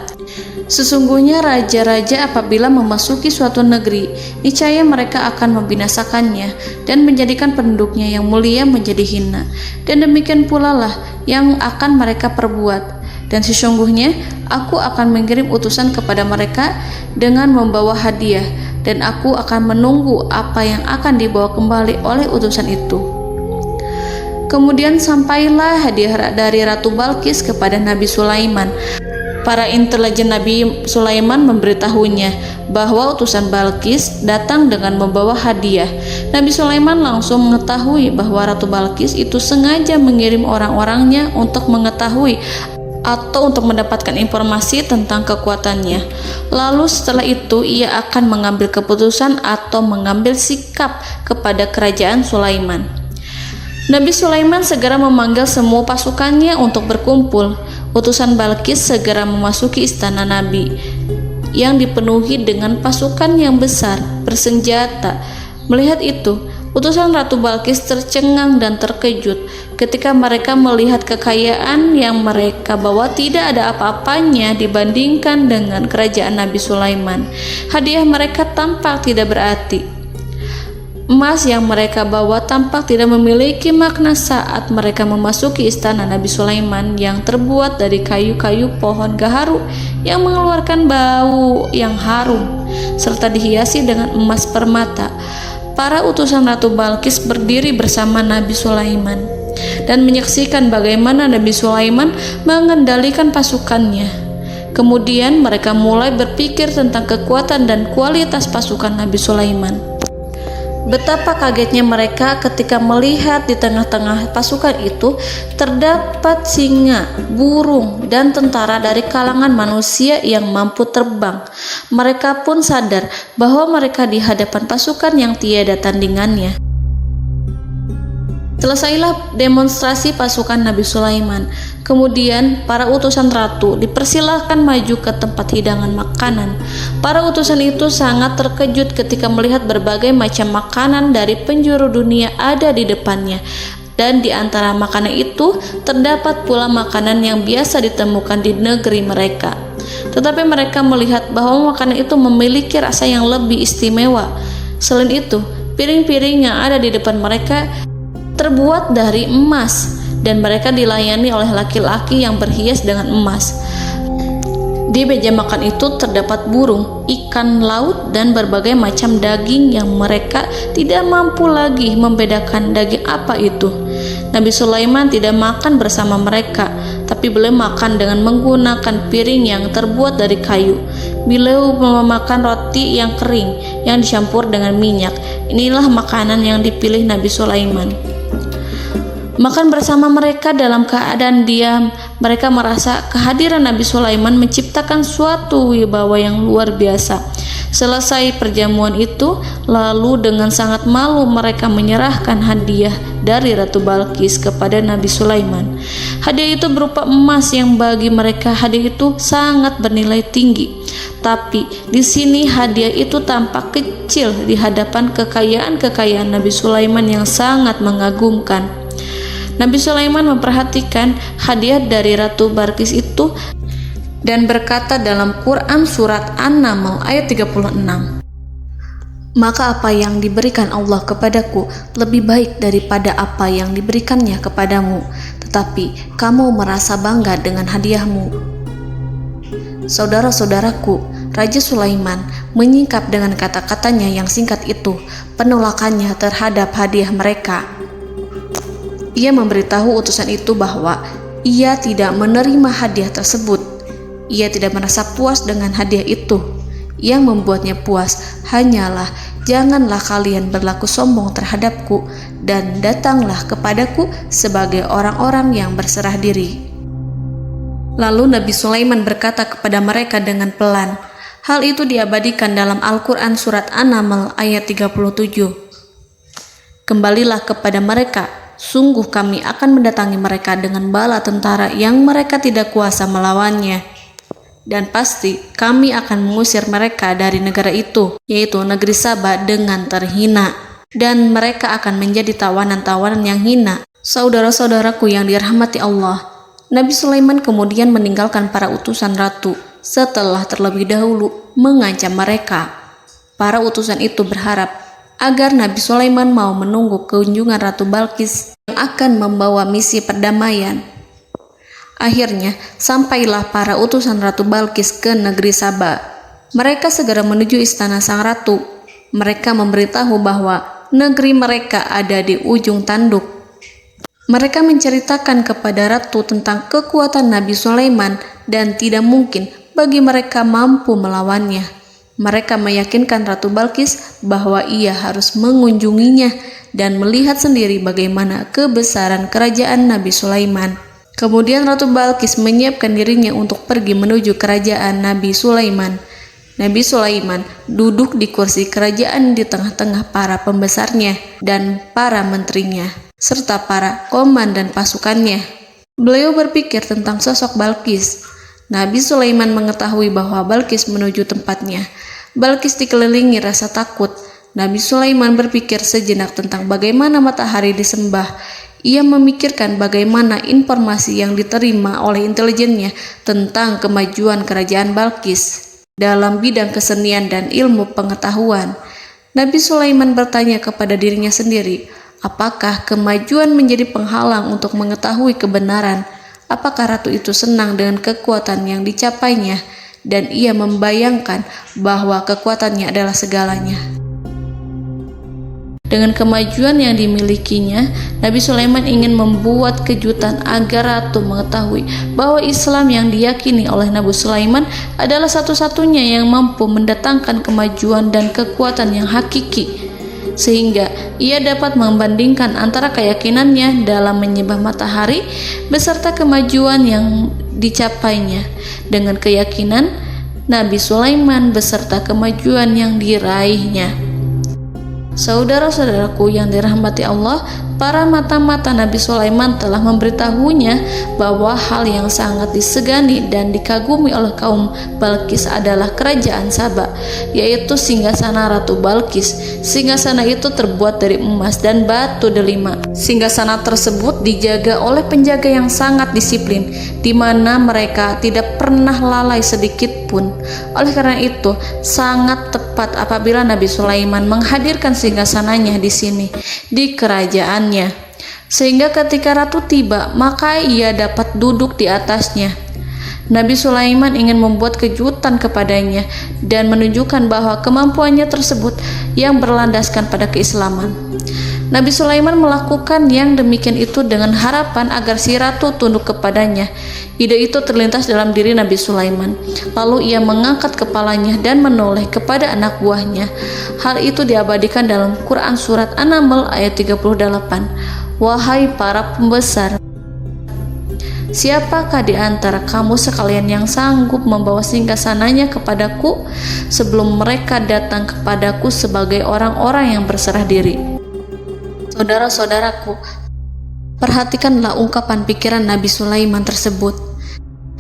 "Sesungguhnya raja-raja apabila memasuki suatu negeri, niscaya mereka akan membinasakannya dan menjadikan penduduknya yang mulia menjadi hina. Dan demikian pula lah yang akan mereka perbuat. Dan sesungguhnya aku akan mengirim utusan kepada mereka dengan membawa hadiah, dan aku akan menunggu apa yang akan dibawa kembali oleh utusan itu." Kemudian sampailah hadiah dari Ratu Balqis kepada Nabi Sulaiman. Para intelijen Nabi Sulaiman memberitahunya bahwa utusan Balqis datang dengan membawa hadiah. Nabi Sulaiman langsung mengetahui bahwa Ratu Balqis itu sengaja mengirim orang-orangnya untuk mengetahui atau untuk mendapatkan informasi tentang kekuatannya. Lalu setelah itu ia akan mengambil keputusan atau mengambil sikap kepada kerajaan Sulaiman. Nabi Sulaiman segera memanggil semua pasukannya untuk berkumpul. Utusan Balqis segera memasuki istana Nabi yang dipenuhi dengan pasukan yang besar bersenjata. Melihat itu, utusan Ratu Balqis tercengang dan terkejut ketika mereka melihat kekayaan yang mereka bawa tidak ada apa-apanya dibandingkan dengan kerajaan Nabi Sulaiman. Hadiah mereka tampak tidak berarti. Emas yang mereka bawa tampak tidak memiliki makna saat mereka memasuki istana Nabi Sulaiman yang terbuat dari kayu-kayu pohon gaharu yang mengeluarkan bau yang harum serta dihiasi dengan emas permata. Para utusan Ratu Balqis berdiri bersama Nabi Sulaiman dan menyaksikan bagaimana Nabi Sulaiman mengendalikan pasukannya. Kemudian mereka mulai berpikir tentang kekuatan dan kualitas pasukan Nabi Sulaiman. Betapa kagetnya mereka ketika melihat di tengah-tengah pasukan itu terdapat singa, burung, dan tentara dari kalangan manusia yang mampu terbang. Mereka pun sadar bahwa mereka di hadapan pasukan yang tiada tandingannya. Selesailah demonstrasi pasukan Nabi Sulaiman. Kemudian para utusan ratu dipersilahkan maju ke tempat hidangan makanan. Para utusan itu sangat terkejut ketika melihat berbagai macam makanan dari penjuru dunia ada di depannya. Dan di antara makanan itu terdapat pula makanan yang biasa ditemukan di negeri mereka. Tetapi mereka melihat bahwa makanan itu memiliki rasa yang lebih istimewa. Selain itu, piring-piring yang ada di depan mereka terbuat dari emas dan mereka dilayani oleh laki-laki yang berhias dengan emas. Di meja makan itu terdapat burung, ikan laut, dan berbagai macam daging yang mereka tidak mampu lagi membedakan daging apa itu. Nabi Sulaiman tidak makan bersama mereka, tapi beliau makan dengan menggunakan piring yang terbuat dari kayu. Beliau memakan roti yang kering yang dicampur dengan minyak. Inilah makanan yang dipilih Nabi Sulaiman. Makan bersama mereka dalam keadaan diam, mereka merasa kehadiran Nabi Sulaiman menciptakan suatu wibawa yang luar biasa. Selesai perjamuan itu, lalu dengan sangat malu mereka menyerahkan hadiah dari Ratu Balqis kepada Nabi Sulaiman. Hadiah itu berupa emas yang bagi mereka hadiah itu sangat bernilai tinggi. Tapi di sini hadiah itu tampak kecil di hadapan kekayaan-kekayaan Nabi Sulaiman yang sangat mengagumkan. Nabi Sulaiman memperhatikan hadiah dari Ratu Balqis itu dan berkata dalam Quran surat An-Naml ayat 36, "Maka apa yang diberikan Allah kepadaku lebih baik daripada apa yang diberikannya kepadamu, tetapi kamu merasa bangga dengan hadiahmu." Saudara-saudaraku, Raja Sulaiman menyingkap dengan kata-katanya yang singkat itu penolakannya terhadap hadiah mereka. Ia memberitahu utusan itu bahwa ia tidak menerima hadiah tersebut. Ia tidak merasa puas dengan hadiah itu. Yang membuatnya puas hanyalah, "Janganlah kalian berlaku sombong terhadapku dan datanglah kepadaku sebagai orang-orang yang berserah diri." Lalu Nabi Sulaiman berkata kepada mereka dengan pelan. Hal itu diabadikan dalam Al-Quran surat An-Naml ayat 37. "Kembalilah kepada mereka. Sungguh kami akan mendatangi mereka dengan bala tentara yang mereka tidak kuasa melawannya. Dan pasti kami akan mengusir mereka dari negara itu, yaitu negeri Saba, dengan terhina. Dan mereka akan menjadi tawanan-tawanan yang hina." Saudara-saudaraku yang dirahmati Allah, Nabi Sulaiman kemudian meninggalkan para utusan ratu setelah terlebih dahulu mengancam mereka. Para utusan itu berharap agar Nabi Sulaiman mau menunggu kunjungan Ratu Balqis yang akan membawa misi perdamaian. Akhirnya, sampailah para utusan Ratu Balqis ke negeri Saba. Mereka segera menuju istana sang ratu. Mereka memberitahu bahwa negeri mereka ada di ujung tanduk. Mereka menceritakan kepada ratu tentang kekuatan Nabi Sulaiman dan tidak mungkin bagi mereka mampu melawannya. Mereka meyakinkan Ratu Balqis bahwa ia harus mengunjunginya dan melihat sendiri bagaimana kebesaran kerajaan Nabi Sulaiman. Kemudian Ratu Balqis menyiapkan dirinya untuk pergi menuju kerajaan Nabi Sulaiman. Nabi Sulaiman duduk di kursi kerajaan di tengah-tengah para pembesarnya dan para menterinya, serta para komandan pasukannya. Beliau berpikir tentang sosok Balqis. Nabi Sulaiman mengetahui bahwa Balqis menuju tempatnya. Balqis dikelilingi rasa takut. Nabi Sulaiman berpikir sejenak tentang bagaimana matahari disembah. Ia memikirkan bagaimana informasi yang diterima oleh intelijennya tentang kemajuan kerajaan Balqis dalam bidang kesenian dan ilmu pengetahuan. Nabi Sulaiman bertanya kepada dirinya sendiri, apakah kemajuan menjadi penghalang untuk mengetahui kebenaran? Apakah ratu itu senang dengan kekuatan yang dicapainya? Dan ia membayangkan bahwa kekuatannya adalah segalanya. Dengan kemajuan yang dimilikinya, Nabi Sulaiman ingin membuat kejutan agar ratu mengetahui bahwa Islam yang diyakini oleh Nabi Sulaiman adalah satu-satunya yang mampu mendatangkan kemajuan dan kekuatan yang hakiki, sehingga ia dapat membandingkan antara keyakinannya dalam menyembah matahari beserta kemajuan yang dicapainya dengan keyakinan Nabi Sulaiman beserta kemajuan yang diraihnya. Saudara-saudaraku yang dirahmati Allah, para mata-mata Nabi Sulaiman telah memberitahunya bahwa hal yang sangat disegani dan dikagumi oleh kaum Balqis adalah kerajaan Saba, yaitu singgasana Ratu Balqis. Singgasana itu terbuat dari emas dan batu delima. Singgasana tersebut dijaga oleh penjaga yang sangat disiplin, di mana mereka tidak pernah lalai sedikit pun. Oleh karena itu, sangat tepat apabila Nabi Sulaiman menghadirkan singgasananya di sini, di kerajaannya. sehingga ketika ratu tiba, maka ia dapat duduk di atasnya. Nabi Sulaiman ingin membuat kejutan kepadanya dan menunjukkan bahwa kemampuannya tersebut yang berlandaskan pada keislaman. Nabi Sulaiman melakukan yang demikian itu dengan harapan agar si ratu tunduk kepadanya. Ide itu terlintas dalam diri Nabi Sulaiman. Lalu ia mengangkat kepalanya dan menoleh kepada anak buahnya. Hal itu diabadikan dalam Quran Surat An-Naml ayat 38. Wahai para pembesar, siapakah di antara kamu sekalian yang sanggup membawa singgasananya kepadaku sebelum mereka datang kepadaku sebagai orang-orang yang berserah diri? Saudara-saudaraku, perhatikanlah ungkapan pikiran Nabi Sulaiman tersebut.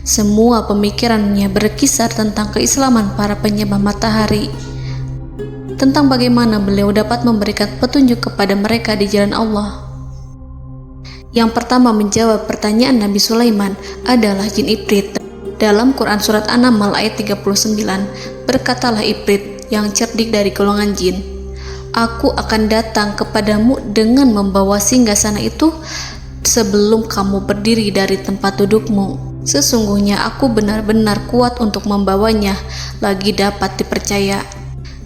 Semua pemikirannya berkisar tentang keislaman para penyembah matahari, tentang bagaimana beliau dapat memberikan petunjuk kepada mereka di jalan Allah. Yang pertama menjawab pertanyaan Nabi Sulaiman adalah jin Ifrit. Dalam Quran Surat An-Naml ayat 39, berkatalah Ifrit yang cerdik dari golongan jin, "Aku akan datang kepadamu dengan membawa singgasana itu sebelum kamu berdiri dari tempat dudukmu. Sesungguhnya aku benar-benar kuat untuk membawanya, lagi dapat dipercaya."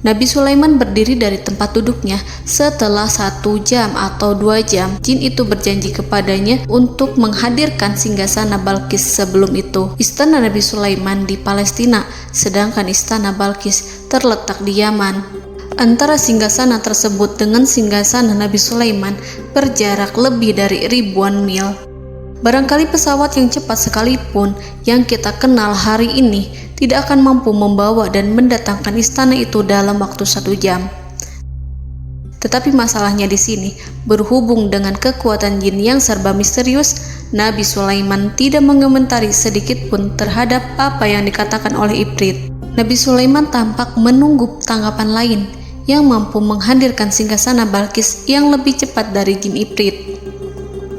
Nabi Sulaiman berdiri dari tempat duduknya. Setelah 1 jam atau 2 jam, jin itu berjanji kepadanya untuk menghadirkan singgasana Balkis. Sebelum itu, istana Nabi Sulaiman di Palestina, sedangkan istana Balkis terletak di Yaman. Antara singgasana tersebut dengan singgasana Nabi Sulaiman berjarak lebih dari ribuan mil. Barangkali pesawat yang cepat sekalipun yang kita kenal hari ini tidak akan mampu membawa dan mendatangkan istana itu dalam waktu 1 jam. Tetapi masalahnya di sini, berhubung dengan kekuatan jin yang serba misterius, Nabi Sulaiman tidak mengomentari sedikit pun terhadap apa yang dikatakan oleh Ifrit. Nabi Sulaiman tampak menunggu tanggapan lain yang mampu menghadirkan singgasana Balkis yang lebih cepat dari jin Ifrit.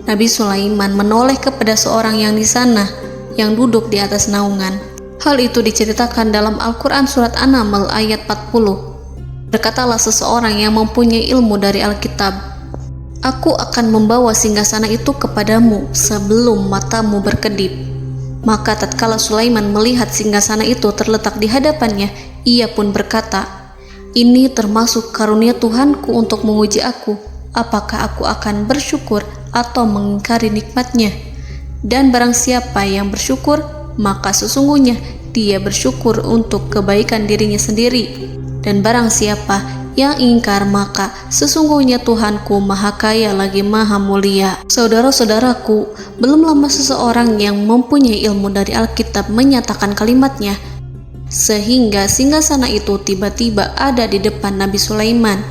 Nabi Sulaiman menoleh kepada seorang yang di sana, yang duduk di atas naungan. Hal itu diceritakan dalam Al-Quran Surat An-Naml ayat 40. Berkatalah seseorang yang mempunyai ilmu dari Alkitab, "Aku akan membawa singgasana itu kepadamu sebelum matamu berkedip." Maka tatkala Sulaiman melihat singgasana itu terletak di hadapannya, ia pun berkata, "Ini termasuk karunia Tuhanku untuk menguji aku, apakah aku akan bersyukur atau mengingkari nikmatnya? Dan barang siapa yang bersyukur, maka sesungguhnya dia bersyukur untuk kebaikan dirinya sendiri. Dan barang siapa yang ingkar, maka sesungguhnya Tuhanku maha kaya lagi maha mulia." Saudara-saudaraku, belum lama seseorang yang mempunyai ilmu dari Alkitab menyatakan kalimatnya, sehingga singgasana itu tiba-tiba ada di depan Nabi Sulaiman,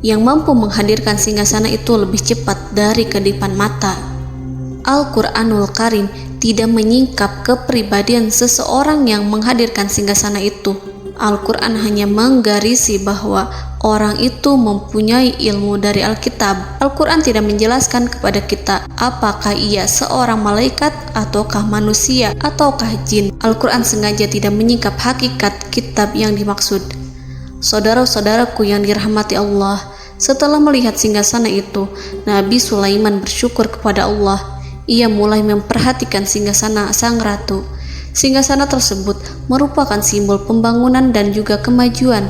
yang mampu menghadirkan singgasana itu lebih cepat dari kedipan mata. Al-Quranul Karim tidak menyingkap kepribadian seseorang yang menghadirkan singgasana itu. Al-Quran hanya menggarisi bahwa orang itu mempunyai ilmu dari Alkitab. Al-Quran tidak menjelaskan kepada kita apakah ia seorang malaikat ataukah manusia ataukah jin. Al-Quran sengaja tidak menyingkap hakikat kitab yang dimaksud. Saudara-saudaraku yang dirahmati Allah, setelah melihat singgasana itu, Nabi Sulaiman bersyukur kepada Allah. Ia mulai memperhatikan singgasana sang ratu. Singgasana tersebut merupakan simbol pembangunan dan juga kemajuan.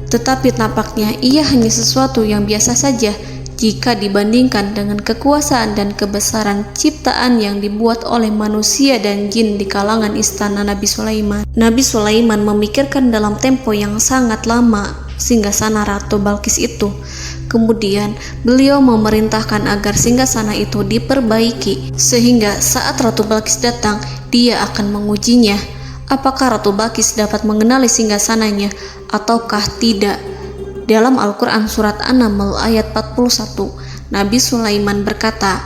Tetapi nampaknya ia hanya sesuatu yang biasa saja jika dibandingkan dengan kekuasaan dan kebesaran ciptaan yang dibuat oleh manusia dan jin di kalangan istana Nabi Sulaiman. Nabi Sulaiman memikirkan dalam tempo yang sangat lama singgasana Ratu Balkis itu. Kemudian beliau memerintahkan agar singgasana itu diperbaiki, sehingga saat Ratu Balkis datang, dia akan mengujinya. Apakah Ratu Balkis dapat mengenali singgasananya ataukah tidak? Dalam Al-Quran Surat An-Naml ayat 41, Nabi Sulaiman berkata,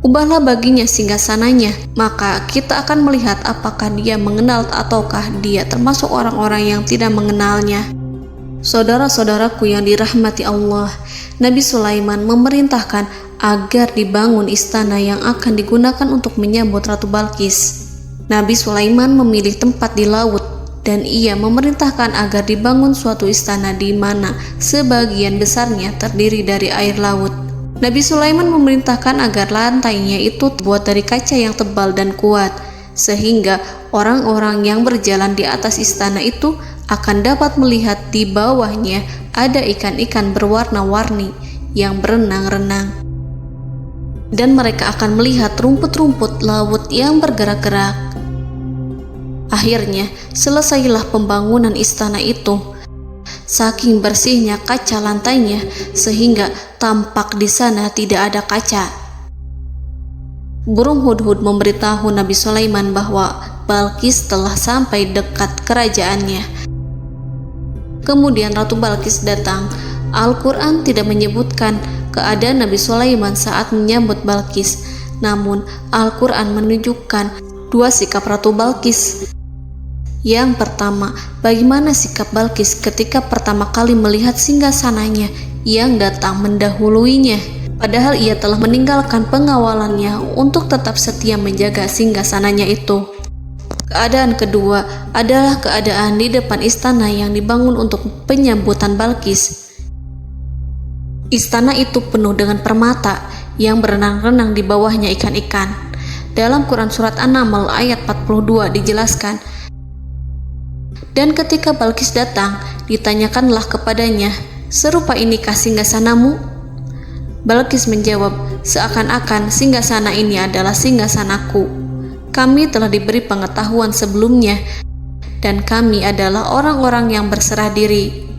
"Ubahlah baginya singgasananya, maka kita akan melihat apakah dia mengenal ataukah dia termasuk orang-orang yang tidak mengenalnya." Saudara-saudaraku yang dirahmati Allah, Nabi Sulaiman memerintahkan agar dibangun istana yang akan digunakan untuk menyambut Ratu Balkis. Nabi Sulaiman memilih tempat di laut, dan ia memerintahkan agar dibangun suatu istana di mana sebagian besarnya terdiri dari air laut. Nabi Sulaiman memerintahkan agar lantainya itu terbuat dari kaca yang tebal dan kuat, sehingga orang-orang yang berjalan di atas istana itu akan dapat melihat di bawahnya ada ikan-ikan berwarna-warni yang berenang-renang. Dan mereka akan melihat rumput-rumput laut yang bergerak-gerak. Akhirnya, selesailah pembangunan istana itu. Saking bersihnya kaca lantainya, sehingga tampak di sana tidak ada kaca. Burung hudhud memberitahu Nabi Sulaiman bahwa Balkis telah sampai dekat kerajaannya. Kemudian Ratu Balkis datang. Al-Quran tidak menyebutkan keadaan Nabi Sulaiman saat menyambut Balkis, namun Al-Quran menunjukkan dua sikap Ratu Balkis. Yang pertama, bagaimana sikap Balkis ketika pertama kali melihat singgasananya yang datang mendahuluinya, padahal ia telah meninggalkan pengawalannya untuk tetap setia menjaga singgasananya itu. Keadaan kedua adalah keadaan di depan istana yang dibangun untuk penyambutan Balkis. Istana itu penuh dengan permata yang berenang-renang di bawahnya ikan-ikan. Dalam Quran Surat An-Naml ayat 42 dijelaskan, dan ketika Balkis datang, ditanyakanlah kepadanya, serupa inikah singgasanamu? Balkis menjawab, seakan-akan singgasana ini adalah singgasanaku. Kami telah diberi pengetahuan sebelumnya, dan kami adalah orang-orang yang berserah diri.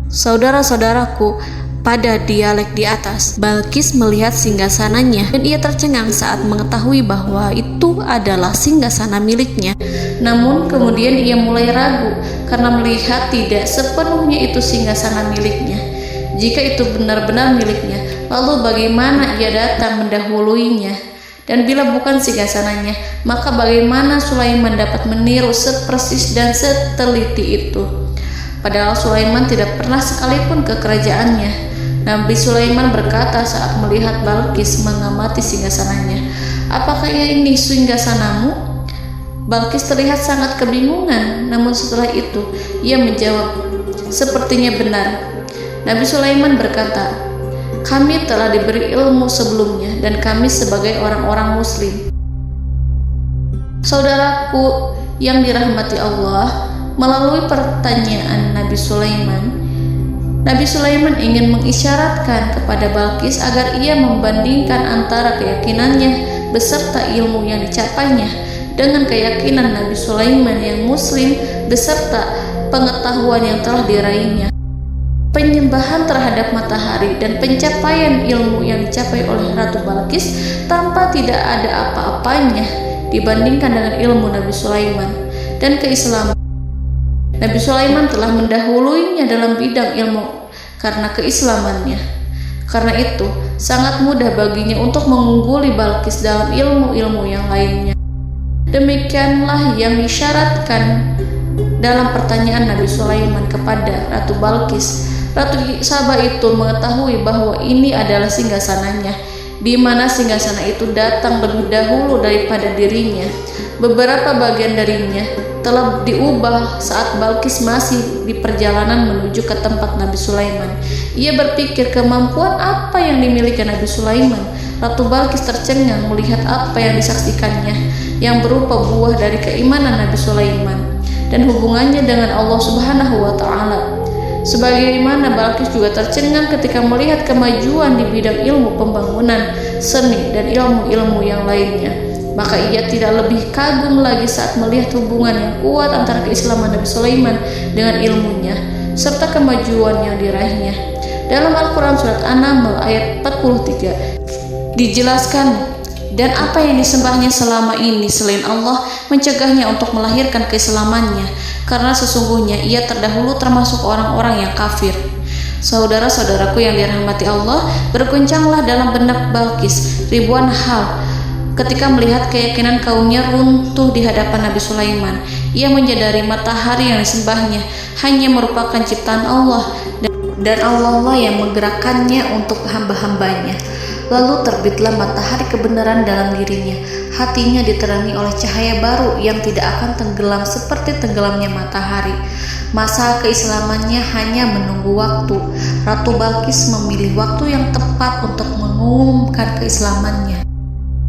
Saudara-saudaraku, pada dialek di atas, Balkis melihat singgasananya dan ia tercengang saat mengetahui bahwa itu adalah singgasana miliknya. Namun kemudian ia mulai ragu karena melihat tidak sepenuhnya itu singgasana miliknya. Jika itu benar-benar miliknya, lalu bagaimana ia datang mendahuluinya? Dan bila bukan singgasananya, maka bagaimana Sulaiman dapat meniru sepersis dan seteliti itu? Padahal Sulaiman tidak pernah sekalipun ke kerajaannya. Nabi Sulaiman berkata saat melihat Balkis mengamati singgasananya, apakah ini singgasanamu? Balkis terlihat sangat kebingungan, namun setelah itu ia menjawab, sepertinya benar. Nabi Sulaiman berkata, kami telah diberi ilmu sebelumnya dan kami sebagai orang-orang muslim. Saudaraku yang dirahmati Allah, melalui pertanyaan Nabi Sulaiman ingin mengisyaratkan kepada Balkis agar ia membandingkan antara keyakinannya beserta ilmu yang dicapainya dengan keyakinan Nabi Sulaiman yang muslim beserta pengetahuan yang telah diraihnya. Penyembahan terhadap matahari dan pencapaian ilmu yang dicapai oleh Ratu Balkis tanpa tidak ada apa-apanya dibandingkan dengan ilmu Nabi Sulaiman dan keislaman. Nabi Sulaiman telah mendahuluinya dalam bidang ilmu karena keislamannya. Karena itu, sangat mudah baginya untuk mengungguli Balkis dalam ilmu-ilmu yang lainnya. Demikianlah yang disyaratkan dalam pertanyaan Nabi Sulaiman kepada Ratu Balkis. Ratu Saba itu mengetahui bahwa ini adalah singgasananya, di mana singgasana itu datang lebih dahulu daripada dirinya. Beberapa bagian darinya telah diubah saat Balkis masih di perjalanan menuju ke tempat Nabi Sulaiman. Ia berpikir kemampuan apa yang dimiliki Nabi Sulaiman. Ratu Balkis tercengang melihat apa yang disaksikannya, yang berupa buah dari keimanan Nabi Sulaiman dan hubungannya dengan Allah Subhanahu wa Ta'ala. Sebagaimana Balkis juga tercengang ketika melihat kemajuan di bidang ilmu pembangunan, seni, dan ilmu-ilmu yang lainnya. Maka ia tidak lebih kagum lagi saat melihat hubungan yang kuat antara keislaman Nabi Sulaiman dengan ilmunya, serta kemajuan yang diraihnya. Dalam Al-Quran Surat An-Naml ayat 43 dijelaskan, dan apa yang disembahnya selama ini selain Allah mencegahnya untuk melahirkan keislamannya, karena sesungguhnya ia terdahulu termasuk orang-orang yang kafir. Saudara-saudaraku yang dirahmati Allah, berguncanglah dalam benak Balkis ribuan hal ketika melihat keyakinan kaumnya runtuh di hadapan Nabi Sulaiman. Ia menyadari matahari yang disembahnya hanya merupakan ciptaan Allah, dan Allah lah yang menggerakkannya untuk hamba-hambanya. Lalu terbitlah matahari kebenaran dalam dirinya. Hatinya diterangi oleh cahaya baru yang tidak akan tenggelam seperti tenggelamnya matahari. Masa keislamannya hanya menunggu waktu. Ratu Balqis memilih waktu yang tepat untuk mengumumkan keislamannya.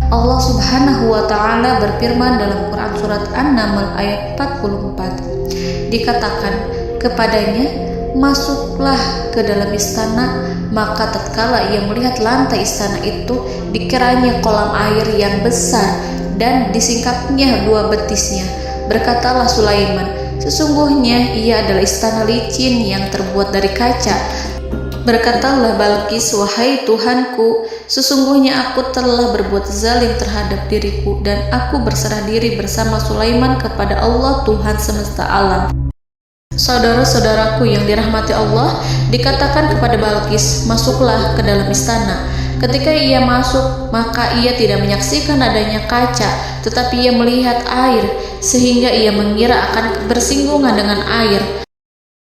Allah Subhanahu wa Ta'ala berfirman dalam Quran Surat An-Naml ayat 44. Dikatakan kepadanya, masuklah ke dalam istana. Maka tatkala ia melihat lantai istana itu, dikiranya kolam air yang besar dan disingkapnya 2 betisnya. Berkatalah Sulaiman, sesungguhnya ia adalah istana licin yang terbuat dari kaca. Berkatalah Balqis, wahai Tuhanku, sesungguhnya aku telah berbuat zalim terhadap diriku dan aku berserah diri bersama Sulaiman kepada Allah Tuhan semesta alam. Saudara-saudaraku yang dirahmati Allah, dikatakan kepada Balqis, masuklah ke dalam istana. Ketika ia masuk, maka ia tidak menyaksikan adanya kaca, tetapi ia melihat air, sehingga ia mengira akan bersinggungan dengan air.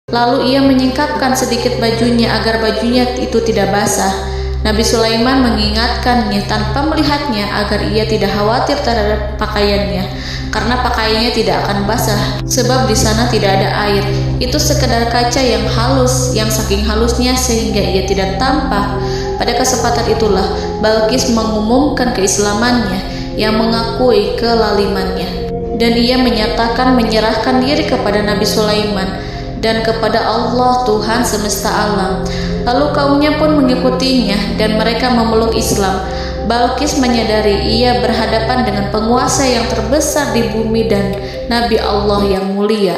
Lalu ia menyingkapkan sedikit bajunya agar bajunya itu tidak basah. Nabi Sulaiman mengingatkannya tanpa melihatnya agar ia tidak khawatir terhadap pakaiannya, karena pakaiannya tidak akan basah, sebab di sana tidak ada air. Itu sekedar kaca yang halus, yang saking halusnya sehingga ia tidak tampak. Pada kesempatan itulah Balqis mengumumkan keislamannya, yang mengakui kelalimannya, dan ia menyatakan menyerahkan diri kepada Nabi Sulaiman dan kepada Allah Tuhan semesta alam. Lalu kaumnya pun mengikutinya dan mereka memeluk Islam. Balqis menyadari ia berhadapan dengan penguasa yang terbesar di bumi dan Nabi Allah yang mulia.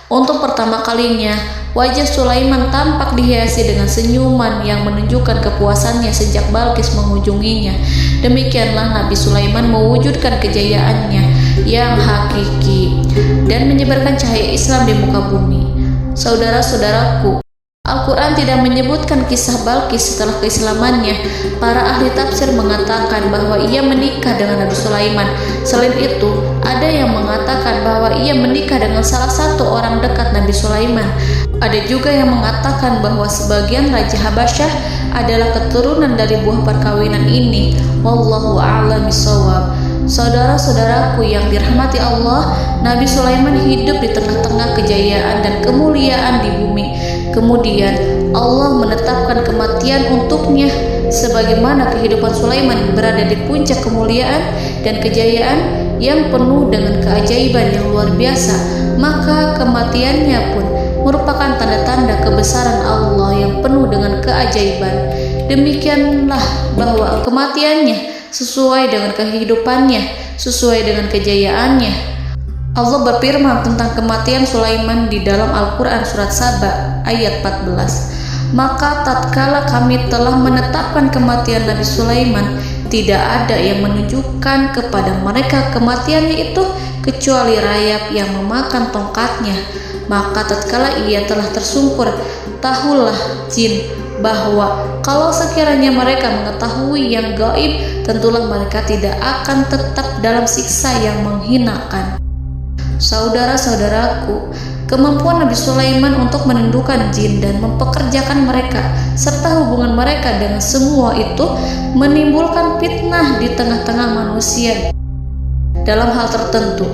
Untuk pertama kalinya, wajah Sulaiman tampak dihiasi dengan senyuman yang menunjukkan kepuasannya sejak Balqis mengunjunginya. Demikianlah Nabi Sulaiman mewujudkan kejayaannya yang hakiki dan menyebarkan cahaya Islam di muka bumi. Saudara-saudaraku, Al-Quran tidak menyebutkan kisah Balqis setelah keislamannya. Para ahli tafsir mengatakan bahwa ia menikah dengan Nabi Sulaiman. Selain itu, ada yang mengatakan bahwa ia menikah dengan salah satu orang dekat Nabi Sulaiman. Ada juga yang mengatakan bahwa sebagian Raja Habasyah adalah keturunan dari buah perkawinan ini. Wallahu a'lam bishawab. Saudara-saudaraku yang dirahmati Allah, Nabi Sulaiman hidup di tengah-tengah kejayaan dan kemuliaan di bumi. Kemudian Allah menetapkan kematian untuknya, sebagaimana kehidupan Sulaiman berada di puncak kemuliaan dan kejayaan yang penuh dengan keajaiban yang luar biasa. Maka kematiannya pun merupakan tanda-tanda kebesaran Allah yang penuh dengan keajaiban. Demikianlah bahwa kematiannya sesuai dengan kehidupannya, sesuai dengan kejayaannya. Allah berfirman tentang kematian Sulaiman di dalam Al-Quran Surat Saba ayat 14. Maka tatkala kami telah menetapkan kematian Nabi Sulaiman, tidak ada yang menunjukkan kepada mereka kematiannya itu kecuali rayap yang memakan tongkatnya. Maka tatkala ia telah tersungkur, tahulah jin bahwa kalau sekiranya mereka mengetahui yang gaib, tentulah mereka tidak akan tetap dalam siksa yang menghinakan. Saudara-saudaraku, kemampuan Nabi Sulaiman untuk menundukkan jin dan mempekerjakan mereka serta hubungan mereka dengan semua itu menimbulkan fitnah di tengah-tengah manusia. Dalam hal tertentu,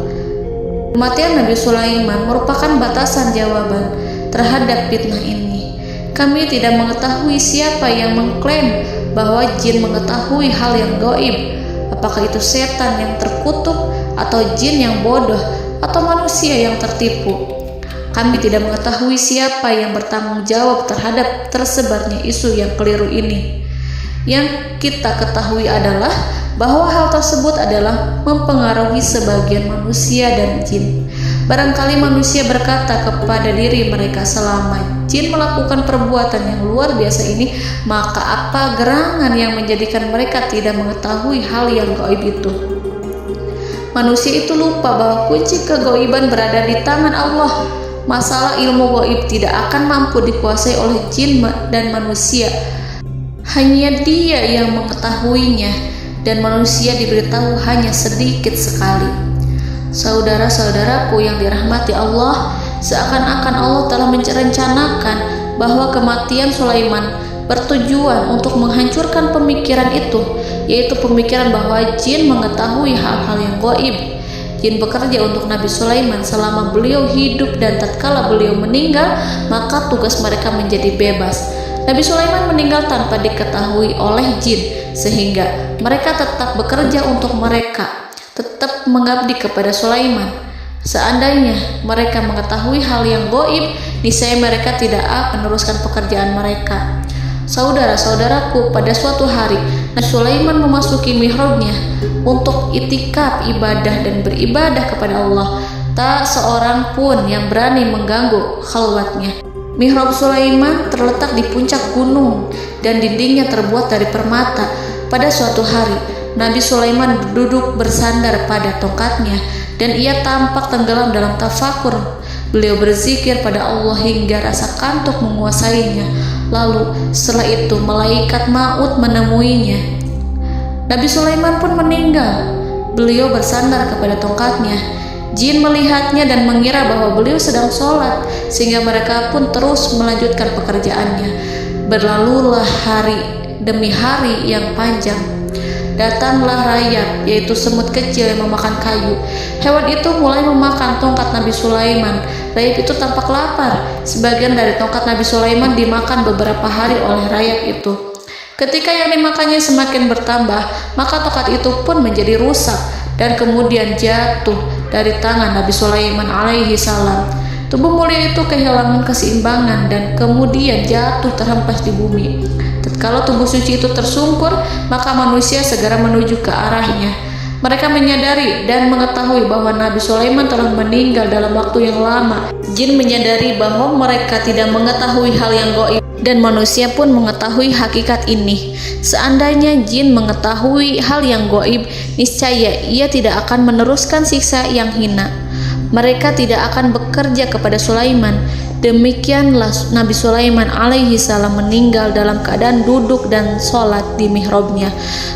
kematian Nabi Sulaiman merupakan batasan jawaban terhadap fitnah ini. Kami tidak mengetahui siapa yang mengklaim bahwa jin mengetahui hal yang gaib. Apakah itu setan yang terkutuk, atau jin yang bodoh, atau manusia yang tertipu? Kami tidak mengetahui siapa yang bertanggung jawab terhadap tersebarnya isu yang keliru ini. Yang kita ketahui adalah bahwa hal tersebut adalah mempengaruhi sebagian manusia dan jin. Barangkali manusia berkata kepada diri mereka, selama jin melakukan perbuatan yang luar biasa ini, maka apa gerangan yang menjadikan mereka tidak mengetahui hal yang gaib itu? Manusia itu lupa bahwa kunci kegaiban berada di tangan Allah. Masalah ilmu gaib tidak akan mampu dikuasai oleh jin dan manusia. Hanya Dia yang mengetahuinya, dan manusia diberitahu hanya sedikit sekali. Saudara-saudaraku yang dirahmati Allah, seakan-akan Allah telah merencanakan bahwa kematian Sulaiman bertujuan untuk menghancurkan pemikiran itu, yaitu pemikiran bahwa jin mengetahui hal-hal yang gaib. Jin bekerja untuk Nabi Sulaiman selama beliau hidup, dan tatkala beliau meninggal, maka tugas mereka menjadi bebas. Nabi Sulaiman meninggal tanpa diketahui oleh jin, sehingga mereka tetap bekerja untuk mereka, tetap mengabdi kepada Sulaiman. Seandainya mereka mengetahui hal yang gaib, niscaya mereka tidak akan meneruskan pekerjaan mereka. Saudara-saudaraku, pada suatu hari Nabi Sulaiman memasuki mihrabnya untuk itikaf ibadah dan beribadah kepada Allah. Tak seorang pun yang berani mengganggu khalwatnya. Mihrab Sulaiman terletak di puncak gunung dan dindingnya terbuat dari permata. Pada suatu hari Nabi Sulaiman duduk bersandar pada tongkatnya dan ia tampak tenggelam dalam tafakur. Beliau berzikir pada Allah hingga rasa kantuk menguasainya. Lalu setelah itu malaikat maut menemuinya. Nabi Sulaiman pun meninggal. Beliau bersandar kepada tongkatnya. Jin melihatnya dan mengira bahwa beliau sedang sholat, sehingga mereka pun terus melanjutkan pekerjaannya. Berlalulah hari demi hari yang panjang. Datanglah rayap, yaitu semut kecil yang memakan kayu. Hewan itu mulai memakan tongkat Nabi Sulaiman. Rayap itu tampak lapar. Sebagian dari tongkat Nabi Sulaiman dimakan beberapa hari oleh rayap itu. Ketika yang dimakannya semakin bertambah, maka tongkat itu pun menjadi rusak dan kemudian jatuh dari tangan Nabi Sulaiman alaihi salam. Tubuh mulia itu kehilangan keseimbangan dan kemudian jatuh terhempas di bumi. Tatkala tubuh suci itu tersungkur, maka manusia segera menuju ke arahnya. Mereka menyadari dan mengetahui bahwa Nabi Sulaiman telah meninggal dalam waktu yang lama. Jin menyadari bahwa mereka tidak mengetahui hal yang gaib, dan manusia pun mengetahui hakikat ini. Seandainya jin mengetahui hal yang gaib, niscaya ia tidak akan meneruskan siksa yang hina. Mereka tidak akan bekerja kepada Sulaiman. Demikianlah Nabi Sulaiman alaihi salam meninggal dalam keadaan duduk dan sholat di mihrabnya.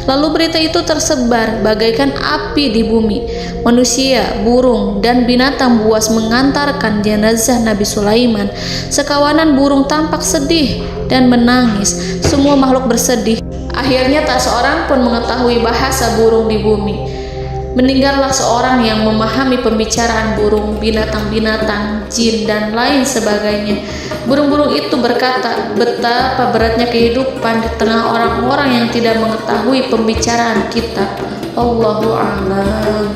Lalu berita itu tersebar bagaikan api di bumi. Manusia, burung, dan binatang buas mengantarkan jenazah Nabi Sulaiman. Sekawanan burung tampak sedih dan menangis. Semua makhluk bersedih. Akhirnya tak seorang pun mengetahui bahasa burung di bumi. Meninggallah seorang yang memahami pembicaraan burung, binatang-binatang, jin, dan lain sebagainya. Burung-burung itu berkata, betapa beratnya kehidupan di tengah orang-orang yang tidak mengetahui pembicaraan kita. Allahu a'lam.